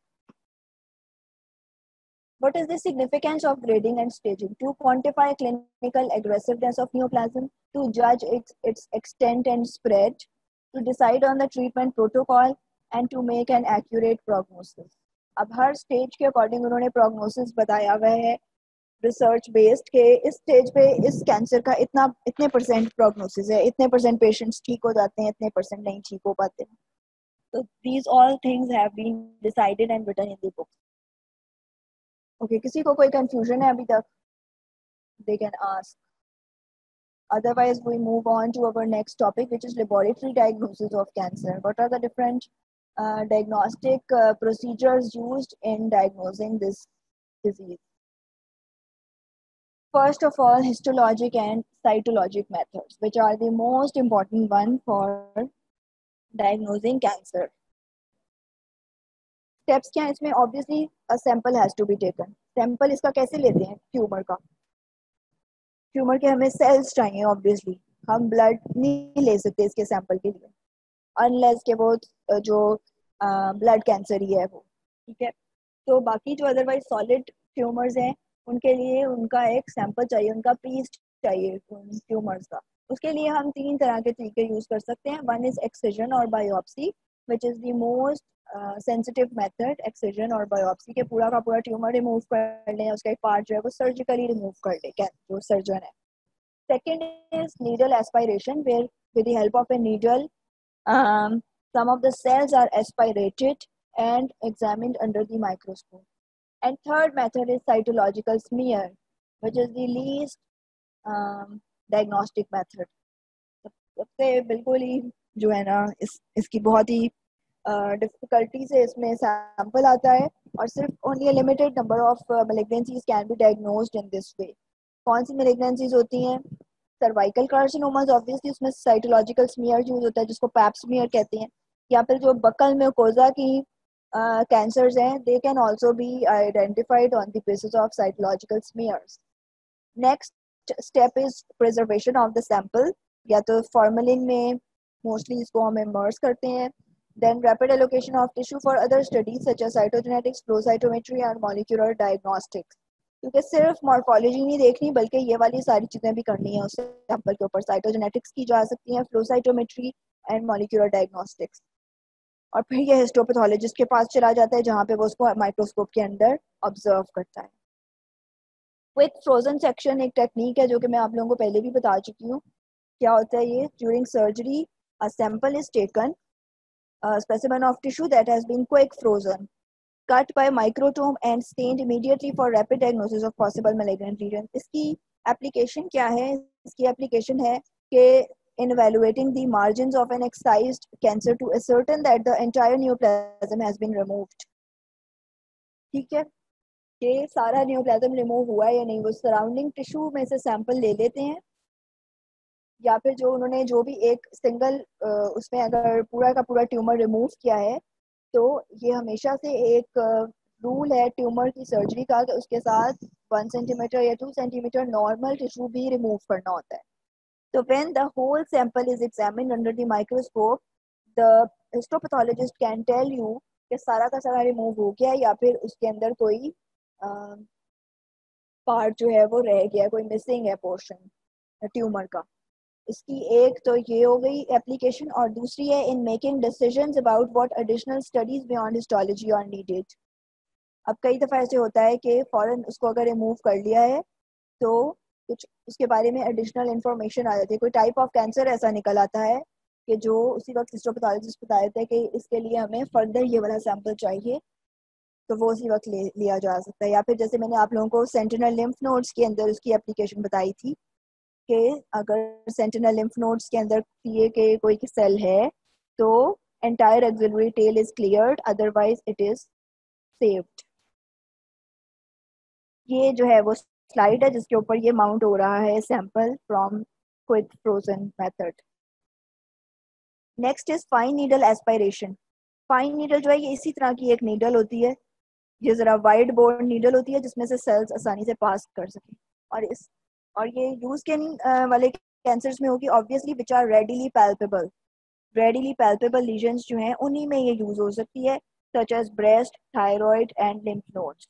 What is the significance of grading and staging? To quantify clinical aggressiveness of neoplasm, to judge its extent and spread, to decide on the treatment protocol, and to make an accurate prognosis. अब हर stage के according उन्होंने prognosis बताया हुआ है research based के इस stage पे इस कैंसर का इतने परसेंट प्रोग्नोसिस है, इतने परसेंट पेशेंट्स ठीक हो जाते हैं, इतने परसेंट नहीं ठीक हो पाते हैं. So these all things have been decided and written in the book. Okay, किसी को कोई confusion है अभी तक? They can ask. Otherwise, we move on to our next topic, which is laboratory diagnosis of cancer. What are the different diagnostic procedures used in diagnosing this disease? First of all, histologic and cytologic methods, which are the most important one for diagnosing cancer. Steps क्या है इसमें? Obviously, a sample has to be taken. Sample इसका कैसे लेते हैं? Tumour का. Tumour के हमें सेल्स चाहिए. ऑब्वियसली हम ब्लड नहीं ले सकते इसके सैंपल के लिए, अनलेस के वो जो ब्लड कैंसर ही है वो. ठीक है. तो बाकी जो अदरवाइज सॉलिड ट्यूमर्स हैं उनके लिए उनका एक सैंपल चाहिए, उनका पीस चाहिए उन ट्यूमर्स का. उसके लिए हम 3 तरह के तरीके यूज कर सकते हैं. वन इज एक्सिजन और biopsy, which is the most sensitive method. Excision और बायोप्सी के पूरा का पूरा ट्यूमर रिमूव कर लें, उसका एक पार्ट जो है वो सर्जिकली रिमूव कर ले जो सर्जन है. Second is needle aspiration, where with the help of a needle, some of the cells are aspirated and examined under the microscope. And third method is cytological smear, which is the least diagnostic method. सबसे बिल्कुल ही जो है ना इसकी बहुत ही difficulty से इसमें sample आता है और सिर्फ only a limited number of malignancies can be diagnosed in this way. कौन सी मैलिग्नेंसीज होती हैं? सर्वाइकल कार्सिनोमास, ऑब्वियसली उसमें साइटोलॉजिकल स्मीयर यूज होता है जिसको पैप स्मीयर कहते हैं. या फिर जो बकल म्यूकोजा की कैंसर्स हैं, they can also be identified on the basis of cytological smears. Next step is preservation of the sample. या तो फॉर्मेलिन में मोस्टली इसको हम इमर्स करते हैं. Then rapid allocation of tissue for other studies such as cytogenetics, flow cytometry and molecular diagnostics. क्योंकि सिर्फ morphology नहीं देखनी बल्कि ये वाली सारी चीज़ें भी करनी है उस सैंपल के ऊपर. साइटोजेनेटिक्स की जा सकती हैं, flow cytometry and molecular diagnostics. और फिर ये हिस्टोपैथोलॉजिस्ट के पास चला जाता है जहाँ पे वो उसको माइक्रोस्कोप के अंदर ऑब्जर्व करता है. विथ फ्रोजन सेक्शन एक टेक्निक है जो कि मैं आप लोगों को पहले भी बता चुकी हूँ. क्या होता है ये? During surgery a sample is taken, specimen of tissue that has been quick frozen, cut by microtome and stained immediately for rapid diagnosis of possible malignant lesion. इसकी एप्लीकेशन क्या है? इसकी एप्लीकेशन है कि in evaluating the margins of an excised cancer to ascertain that the entire neoplasm has been removed. ठीक है कि सारा neoplasm रिमूव हुआ है या नहीं. वो सराउंडिंग टिश्यू में से सैंपल ले लेते हैं, या फिर जो उन्होंने जो भी एक सिंगल उसमें अगर पूरा का पूरा ट्यूमर रिमूव किया है तो ये हमेशा से एक रूल है ट्यूमर की सर्जरी का कि उसके साथ 1 सेंटीमीटर या 2 सेंटीमीटर नॉर्मल टिश्यू भी रिमूव करना होता है. तो when the whole sample is examined under the microscope, the histopathologist can tell you कि सारा का सारा रिमूव हो गया या फिर उसके अंदर कोई पार्ट जो है वो रह गया, कोई मिसिंग है पोर्शन ट्यूमर का. इसकी एक तो ये हो गई एप्लीकेशन, और दूसरी है in making decisions about what additional studies beyond histology are needed. अब कई दफ़ा ऐसे होता है कि फ़ौरन उसको अगर रिमूव कर लिया है तो कुछ उसके बारे में एडिशनल इंफॉर्मेशन आ जाती है. कोई टाइप ऑफ कैंसर ऐसा निकल आता है कि जो उसी वक्त हिस्टोपैथोलॉजिस्ट बता देते हैं कि इसके लिए हमें फर्दर ये वाला सैंपल चाहिए, तो वो उसी वक्त लिया जा सकता है. या फिर जैसे मैंने आप लोगों को सेंटिनल लिम्फ नोड्स के अंदर उसकी एप्लीकेशन बताई थी कि अगर सेंटिनल लिम्फ नोड्स के अंदर पीए के कोई सेल है तो entire axillary tail is cleared, otherwise it is saved. ये जो है वो स्लाइड है जिसके ऊपर ये माउंट हो रहा है sample from liquid frozen method. Next is fine needle aspiration. Fine needle जो है ये इसी तरह की एक नीडल होती है, ये जरा वाइड बोर्ड नीडल होती है जिसमें से सेल्स आसानी से पास कर सकें. और ये यूज किन वाले कैंसर्स में होगी, obviously which are readily palpable lesions जो हैं उन्हीं में ये यूज हो सकती है, such as breast, thyroid and lymph nodes.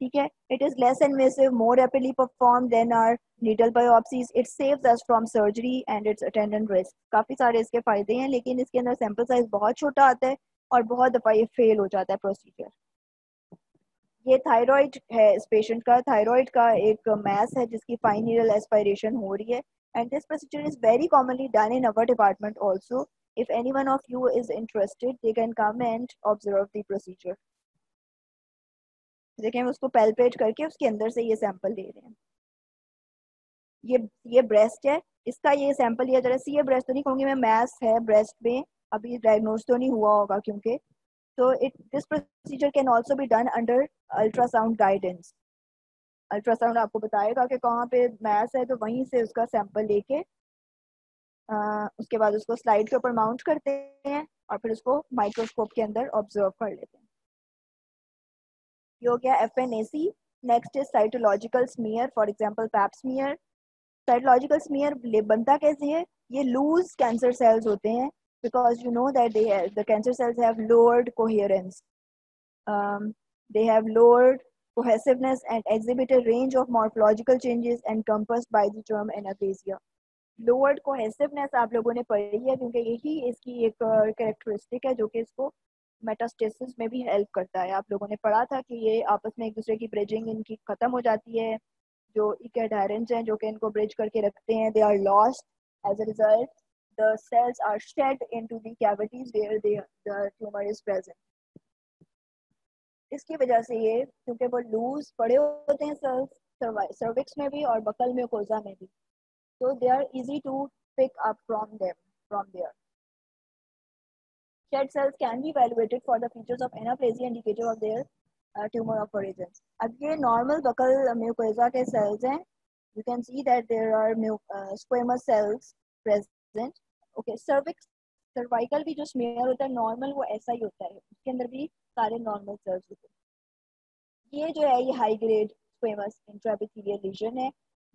ठीक है. It is less invasive, more rapidly perform than are needle biopsies. It saves us from surgery and its attendant risk. काफी सारे इसके फायदे हैं, लेकिन इसके अंदर सैंपल साइज बहुत छोटा आता है और बहुत दफा ये फेल हो जाता है प्रोसीजर. ये थायराइड है इस पेशेंट का. थायराइड का एक मैस है जिसकी फाइन नीडल एस्पायरेशन हो रही है, and this procedure is very commonly done in our department also. If any one of you is interested they can come and observe the procedure. देखें, उसको पैल्पेट करके उसके अंदर से ये सैंपल ले रहे हैं. ये ब्रेस्ट है, इसका ये सैंपल लिया जा रहा है. ये ब्रेस्ट तो नहीं कहूँगी मैं, मैस है ब्रेस्ट में, अभी डायग्नोज तो नहीं हुआ होगा क्योंकि. तो this procedure can also be done under ultrasound guidance. Ultrasound आपको बताएगा कि कहाँ पे मैस है, तो वहीं से उसका सैंपल लेके उसके बाद उसको स्लाइड के ऊपर माउंट करते हैं और फिर उसको माइक्रोस्कोप के अंदर ऑब्जर्व कर लेते हैं. ये हो गया FNAC. Next is cytological smear, for example Pap smear. Cytological smear बनता कैसे है? ये लूज कैंसर सेल्स होते हैं, because you know that the cancer cells have lowered coherence, they have lowered cohesiveness and exhibit a range of morphological changes encompassed by the term anaplasia. lowered cohesiveness आप लोगों ने पढ़ी है, क्योंकि यही इसकी एक कैरेक्टरिस्टिक है जो कि इसको मेटास्टेसिस में भी हेल्प करता है. आप लोगों ने पढ़ा था कि ये आपस में एक दूसरे की ब्रिजिंग इनकी खत्म हो जाती है. जो इक्वेडायरेंट्स हैं जो कि इनको ब्रिज करके रखते हैं, they are lost. As a result the cells are shed into the cavities where the tumor is present. इसकी वजह से ये, क्योंकि वो लूज पड़े होते हैं सेल्स सर्विक्स में भी और बकल म्यूकोजा में भी, so they are easy to pick up from there. Shed cells can be evaluated for the features of anaplasia indicative of their tumor of origin. अब ये नॉर्मल बकल म्यूकोजा के sales हैं. You can see that there are squamous cells present. Okay. Cervical भी जो smear होता है normal, वो ऐसा ही होता है, उसके अंदर भी सारे नॉर्मल सेल्स होते हैं. ये जो है ये high grade squamous intraepithelial legion है.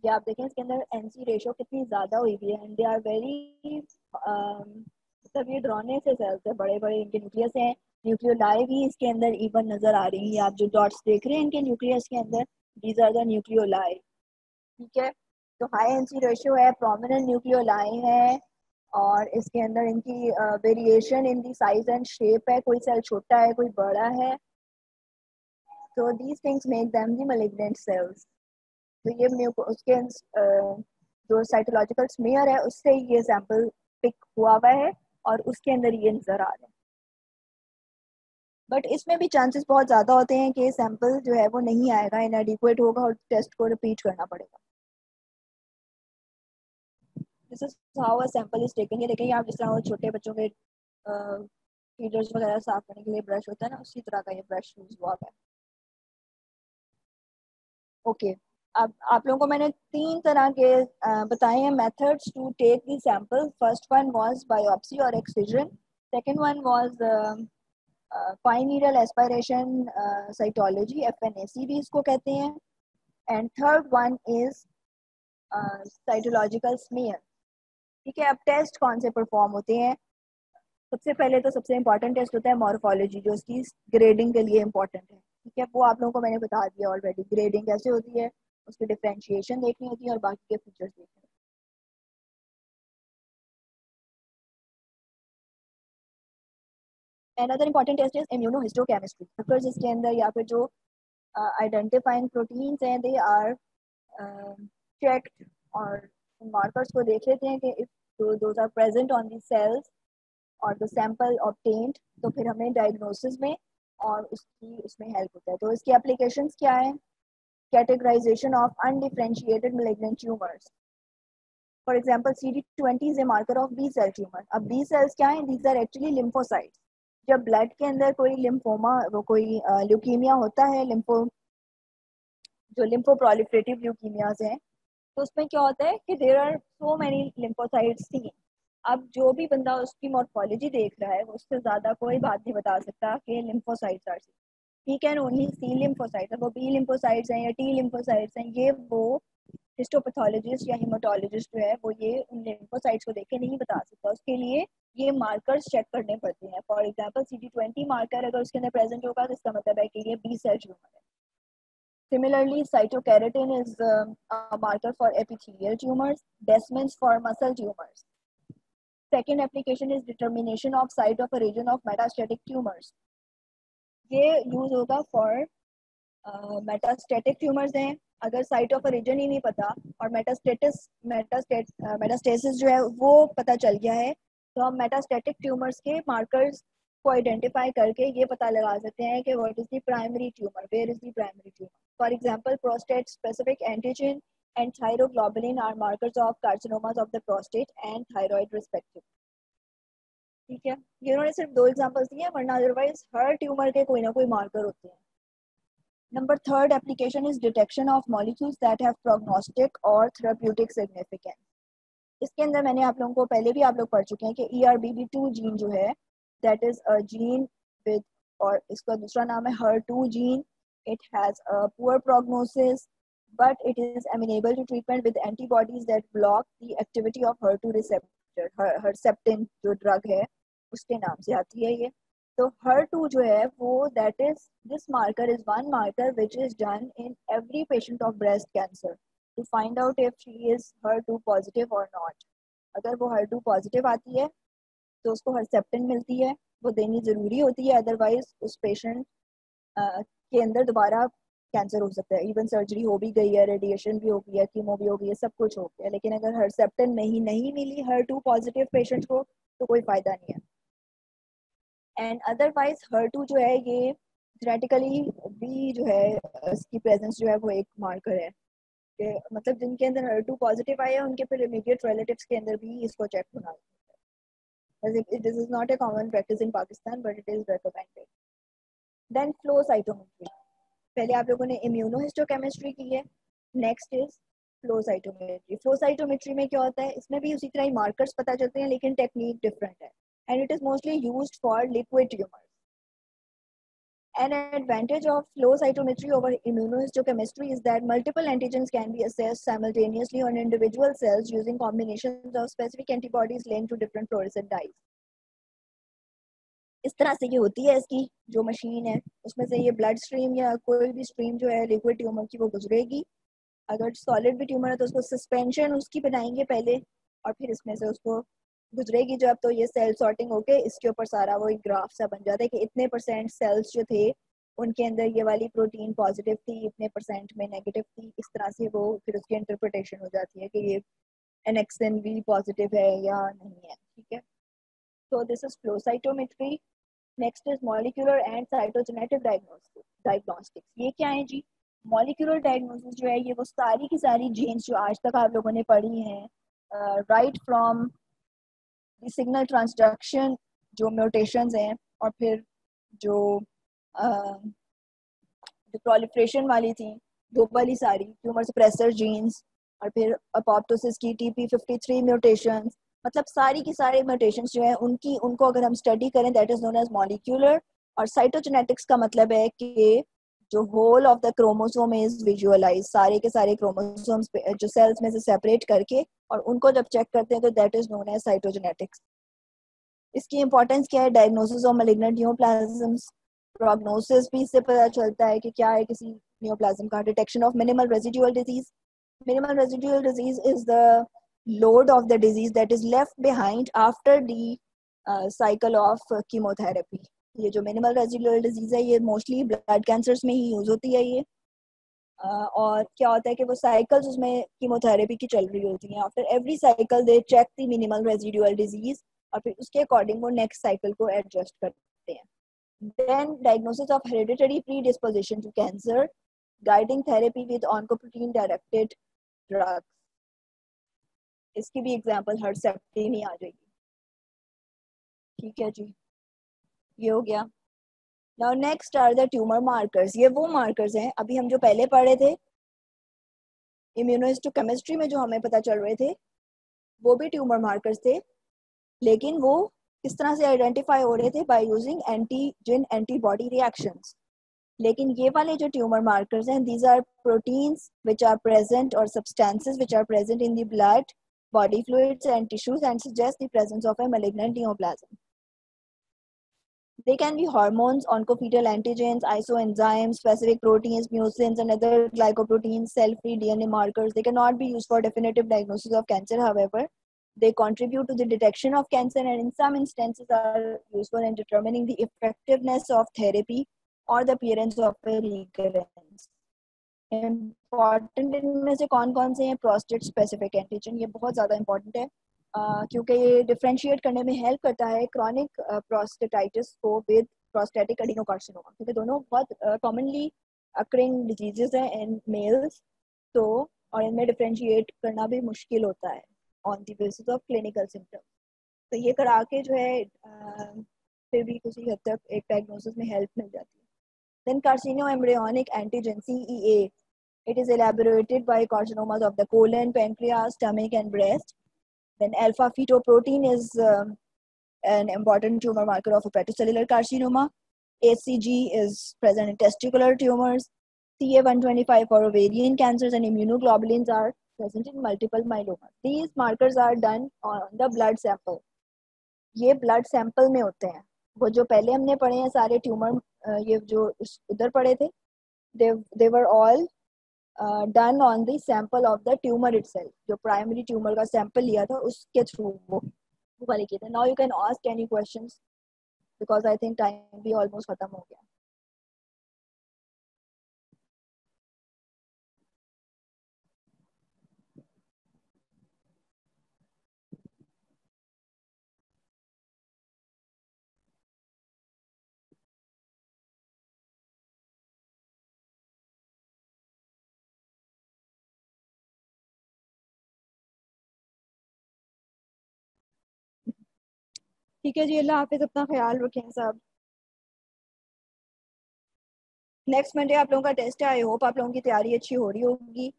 ये आप देखें इसके अंदर NC रेशो कितनी ज़्यादा हुई हुई है, एंड दे आर वेरी, मतलब ये डराने से सेल्स है, बड़े बड़े इनके न्यूक्लियस हैं. न्यूक्लियोलाई भी इसके अंदर इवन नज़र आ रही है. आप जो डॉट्स देख रहे हैं इनके न्यूक्लियस के अंदर, दीज आर द न्यूक्लियोलाई. ठीक है. तो हाई NC रेशो है, प्रोमिनेंट न्यूक्लियोलाई है, और इसके अंदर इनकी variation in the size and shape है. कोई सेल छोटा है, कोई बड़ा है. तो these things make them the malignant sales. तो ये उसके जो साइटोलॉजिकल स्मीयर है उससे ये सैंपल पिक हुआ है और उसके अंदर ये नजर आ रहा है. बट इसमें भी चांसेस बहुत ज़्यादा होते हैं कि सैंपल जो है वो नहीं आएगा, इनएडिक्वेट होगा और टेस्ट को रिपीट करना पड़ेगा. This is how a sample is taken. ये देखिए आप जिस तरह वो छोटे बच्चों के फीडर्स वगैरह साफ करने के लिए ब्रश होता है ना, उसी तरह का ये ब्रश यूज हुआ है. ओके. अब आप लोगों को मैंने 3 तरह के बताए हैं methods to take the sample. First one was biopsy और excision. Second one was fine needle aspiration cytology, FNAC भी इसको कहते हैं. And third one is cytological smear. ठीक है. अब टेस्ट कौन से परफॉर्म होते हैं? सबसे पहले तो सबसे इम्पॉर्टेंट टेस्ट होता है मॉर्फोलॉजी, जो उसकी ग्रेडिंग के लिए इम्पॉर्टेंट है. ठीक है. वो आप लोगों को मैंने बता दिया ऑलरेडी. ग्रेडिंग कैसे होती है, उसकी डिफरेंशिएशन देखनी होती है और बाकी के फीचर्स देखने होते हैं. Another important test is immunohistochemistry. Markers इसके अंदर या फिर जो आइडेंटिफाइंग प्रोटीन्स हैं दे आर चेक्ड, और मार्कर्स को देख लेते हैं कि if those are present on the cells और द सैंपल ऑब्टेन्ड, तो फिर हमें डायग्नोसिस में और उसमें हेल्प होता है. तो इसकी एप्लीकेशंस क्या है? Categorisation of undifferentiated malignant tumours. For example CD20 is a marker of B cell tumour. अब बी सेल्स क्या है? These are actually lymphocytes. जब ब्लड के अंदर कोई लिम्फोमा, वो कोई ल्यूकीमिया होता है, जो लिम्फोप्रोलिफरेटिव ल्यूकीमियाज हैं, तो उसमें क्या होता है कि there are so many lymphocytes seen. अब जो भी बंदा उसकी मॉर्फोलॉजी देख रहा है, उससे ज़्यादा कोई बात नहीं बता सकता कि lymphocytes are see. He can only see lymphocytes. वो बी लिम्फोसाइट्स हैं या टी लिम्फोसाइट्स हैं, ये वो हिस्टोपैथोलॉजिस्ट या हिमाटोलॉजिस्ट जो है वो ये उन लिम्फोसाइट्स को देख के नहीं बता सकता। उसके लिए ये मार्कर्स चेक करने पड़ते हैं। फॉर एग्जांपल CD20 मार्कर अगर उसके अंदर प्रेजेंट होगा तो इसका मतलब है कि ये बी सेल ट्यूमर है। Similarly, cytokeratin is a marker for epithelial tumors, Desmond's for muscle tumors. Second application is determination of site of a region of metastatic tumors. ये यूज होगा फॉर मेटास्टेटिक ट्यूमर्स हैं। अगर site of reason ही नहीं पता और metastasis जो है वो पता चल गया है, तो हम मेटास्टेटिक ट्यूमर्स के मार्कर्स को आइडेंटिफाई करके ये पता लगा सकते हैं कि what is the primary tumour, where is the primary tumour. For example, prostate specific antigen and thyroglobulin are markers of carcinomas of the prostate and thyroid respective. ठीक है, ये उन्होंने सिर्फ 2 एग्जांपल्स दिए हैं, वरना अदरवाइज हर ट्यूमर के कोई ना कोई मार्कर होते हैं। Number third application is detection of molecules that have prognostic or therapeutic significance. इसके अंदर मैंने आप लोगों को पहले भी आप लोग पढ़ चुके हैं कि ERBB2 जीन जो है, that is a gene with, और इसका दूसरा नाम है HER2 gene. It has a poor prognosis, but it is amenable to treatment with antibodies that block the activity of HER2 receptor. Herceptin जो drug है उसके नाम से आती है ये। तो HER2 जो है वो that is this marker is one marker which is done in every patient of breast cancer to find out if she is HER2 positive or not. अगर वो HER2 पॉजिटिव आती है तो उसको हरसेप्टिन मिलती है, वो देनी ज़रूरी होती है, अदरवाइज उस पेशेंट के अंदर दोबारा कैंसर हो सकता है। इवन सर्जरी हो भी गई है, रेडिएशन भी हो गई है, कीमो भी हो गई है, सब कुछ हो गया, लेकिन अगर हरसेप्टिन नहीं मिली HER2 पॉजिटिव पेशेंट को तो कोई फ़ायदा नहीं है। एंड अदरवाइज HER2 जो है ये जेनेटिकली भी जो है इसकी प्रेजेंस जो है वो एक मार्कर है कि मतलब जिनके अंदर HER2 पॉजिटिव आया है उनके फिर इमीडिएट रिलेटिव्स के अंदर भी इसको चेक होना है। This is not a common practice in Pakistan but it is recommended. Then flow cytometry, पहले आप लोगों ने इम्यूनोहिस्टोकेमिस्ट्री की है, next is flow cytometry. Flow cytometry में क्या होता है, इसमें भी उसी तरह ही मार्कर्स पता चलते हैं लेकिन टेक्निक डिफरेंट है and it is mostly used for liquid tumors. An advantage of flow cytometry over immunohistochemistry is that multiple antigens can be assessed simultaneously on individual cells using combinations of specific antibodies linked to different fluorescent dyes. इस तरह से ये होती है इसकी जो machine है, उसमें से ये ब्लड स्ट्रीम या कोई भी स्ट्रीम जो है लिक्विड ट्यूमर की वो गुजरेगी। अगर सॉलिड भी ट्यूमर है तो उसको सस्पेंशन उसकी बनाएंगे पहले और फिर इसमें से उसको गुजरेगी जब, तो ये सेल सॉर्टिंग होके इसके ऊपर सारा वो एक ग्राफ सा बन जाता है कि इतने % सेल्स जो थे उनके अंदर ये वाली प्रोटीन पॉजिटिव थी, इतने % में नेगेटिव थी। इस तरह से वो फिर उसकी इंटरप्रिटेशन हो जाती है कि ये एनेक्सिन भी पॉजिटिव है या नहीं है। ठीक है, तो this is flow cytometry. Next is molecular and cytogenetic diagnostics. ये क्या है जी? मॉलिक्यूलर डायग्नोसिस जो है ये वो सारी की सारी जीन्स जो आज तक आप लोगों ने पढ़ी हैं, राइट फ्रॉम सिग्नल ट्रांसडक्शन जो म्यूटेशंस हैं, और फिर जो प्रोलिफरेशन वाली थी वो वाली सारी ट्यूमर सप्रेसर जीन्स, और फिर अपोप्टोसिस की TP53 म्यूटेशंस, मतलब सारी की सारी म्यूटेशंस जो है उनको अगर हम स्टडी करें that is known as molecular. और साइटोजेनेटिक्स का मतलब है कि जो whole of the chromosome is visualise, सारे के सारे क्रोमोसोम्स जो सेल्स में से सेपरेट करके और उनको जब चेक करते हैं तो that is known as cytogenetics. इसकी इंपॉर्टेंस क्या है? Diagnosis of malignant neoplasms, prognosis भी इससे पता चलता है कि क्या है किसी नियोप्लाज्म का। Detection of minimal residual disease, minimal residual disease is the load of the disease that is left behind after the cycle of chemotherapy. ये जो मिनिमल रेजिडुअल डिजीज है ये मोस्टली ब्लड कैंसर्स में ही यूज होती है ये। और क्या होता है कि वो साइकिल्स उसमें कीमोथेरेपी की चल रही होती हैं, after every cycle they check the minimal residual disease और फिर उसके अकॉर्डिंग वो नेक्स्ट साइकिल को एडजस्ट करते हैं। Then diagnosis of hereditary predisposition to cancer, guiding therapy with oncoprotein directed drugs. इसकी भी एग्जांपल हर्सेप्टिन ही आ जाएगी। ठीक है जी, ये हो गया। Now next are the tumour markers. ये वो मार्कर्स हैं अभी हम जो पहले पढ़े थे इम्यूनोहिस्टोकेमिस्ट्री में जो हमें पता चल रहे थे वो भी ट्यूमर मार्कर्स थे, लेकिन वो किस तरह से आइडेंटिफाई हो रहे थे, by using antigen antibody reactions. लेकिन ये वाले जो ट्यूमर मार्कर्स हैं, these are proteins which are present और substances which are present in the blood, body fluids and tissues and suggest the presence of a malignant neoplasm. They can be hormones, oncofetal antigens, isoenzymes, specific proteins, mucins, and other glycoproteins, cell-free DNA markers. They cannot be used for definitive diagnosis of cancer, however. They contribute to the detection of cancer and in some instances are useful in determining the effectiveness of therapy or the appearance of a recurrence. Important इनमें से कौन कौन से हैं? Prostate specific antigen, ये बहुत ज़्यादा important है क्योंकि ये डिफ्रेंशिएट करने में हेल्प करता है क्रॉनिक प्रोस्टेटाइटिस को विद प्रोस्टेटिक एडिनोकार्सिनोमा, क्योंकि दोनों बहुत कॉमनली अकरिंग डिजीजेस हैं इन मेल्स, तो और इनमें डिफ्रेंशिएट करना भी मुश्किल होता है on the basis of clinical symptoms. तो ये करा के जो है फिर भी किसी हद तक एक डायग्नोसिस में हेल्प मिल जाती है। Then carcinoembryonic antigen CEA, it is elaborated by carcinomas of the colon, pancreas, stomach, and breast. Then alpha fetoprotein is an important tumor marker of hepatocellular carcinoma. HCG is present in testicular tumors. CA-125 for ovarian cancers, and immunoglobulins are present in multiple myeloma. These markers are done on the blood sample. ये blood sample में होते हैं। वो जो पहले हमने पढ़े हैं सारे ट्यूमर, ये जो उधर पढ़े थे, they were all done on the sample of the tumor itself. जो primary tumor का sample लिया था उसके through वो वाले किए थे। Now you can ask any questions because I think time भी almost खत्म हो गया। ठीक है जी, अल्लाह हाफिज़, अपना ख्याल रखें सब। नेक्स्ट मंडे आप लोगों का टेस्ट है, आई होप आप लोगों की तैयारी अच्छी हो रही होगी,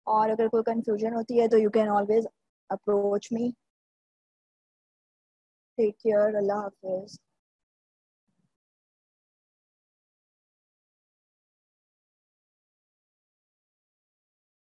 और अगर कोई कंफ्यूजन होती है तो you can always approach me. Take care, अल्लाह हाफिज़।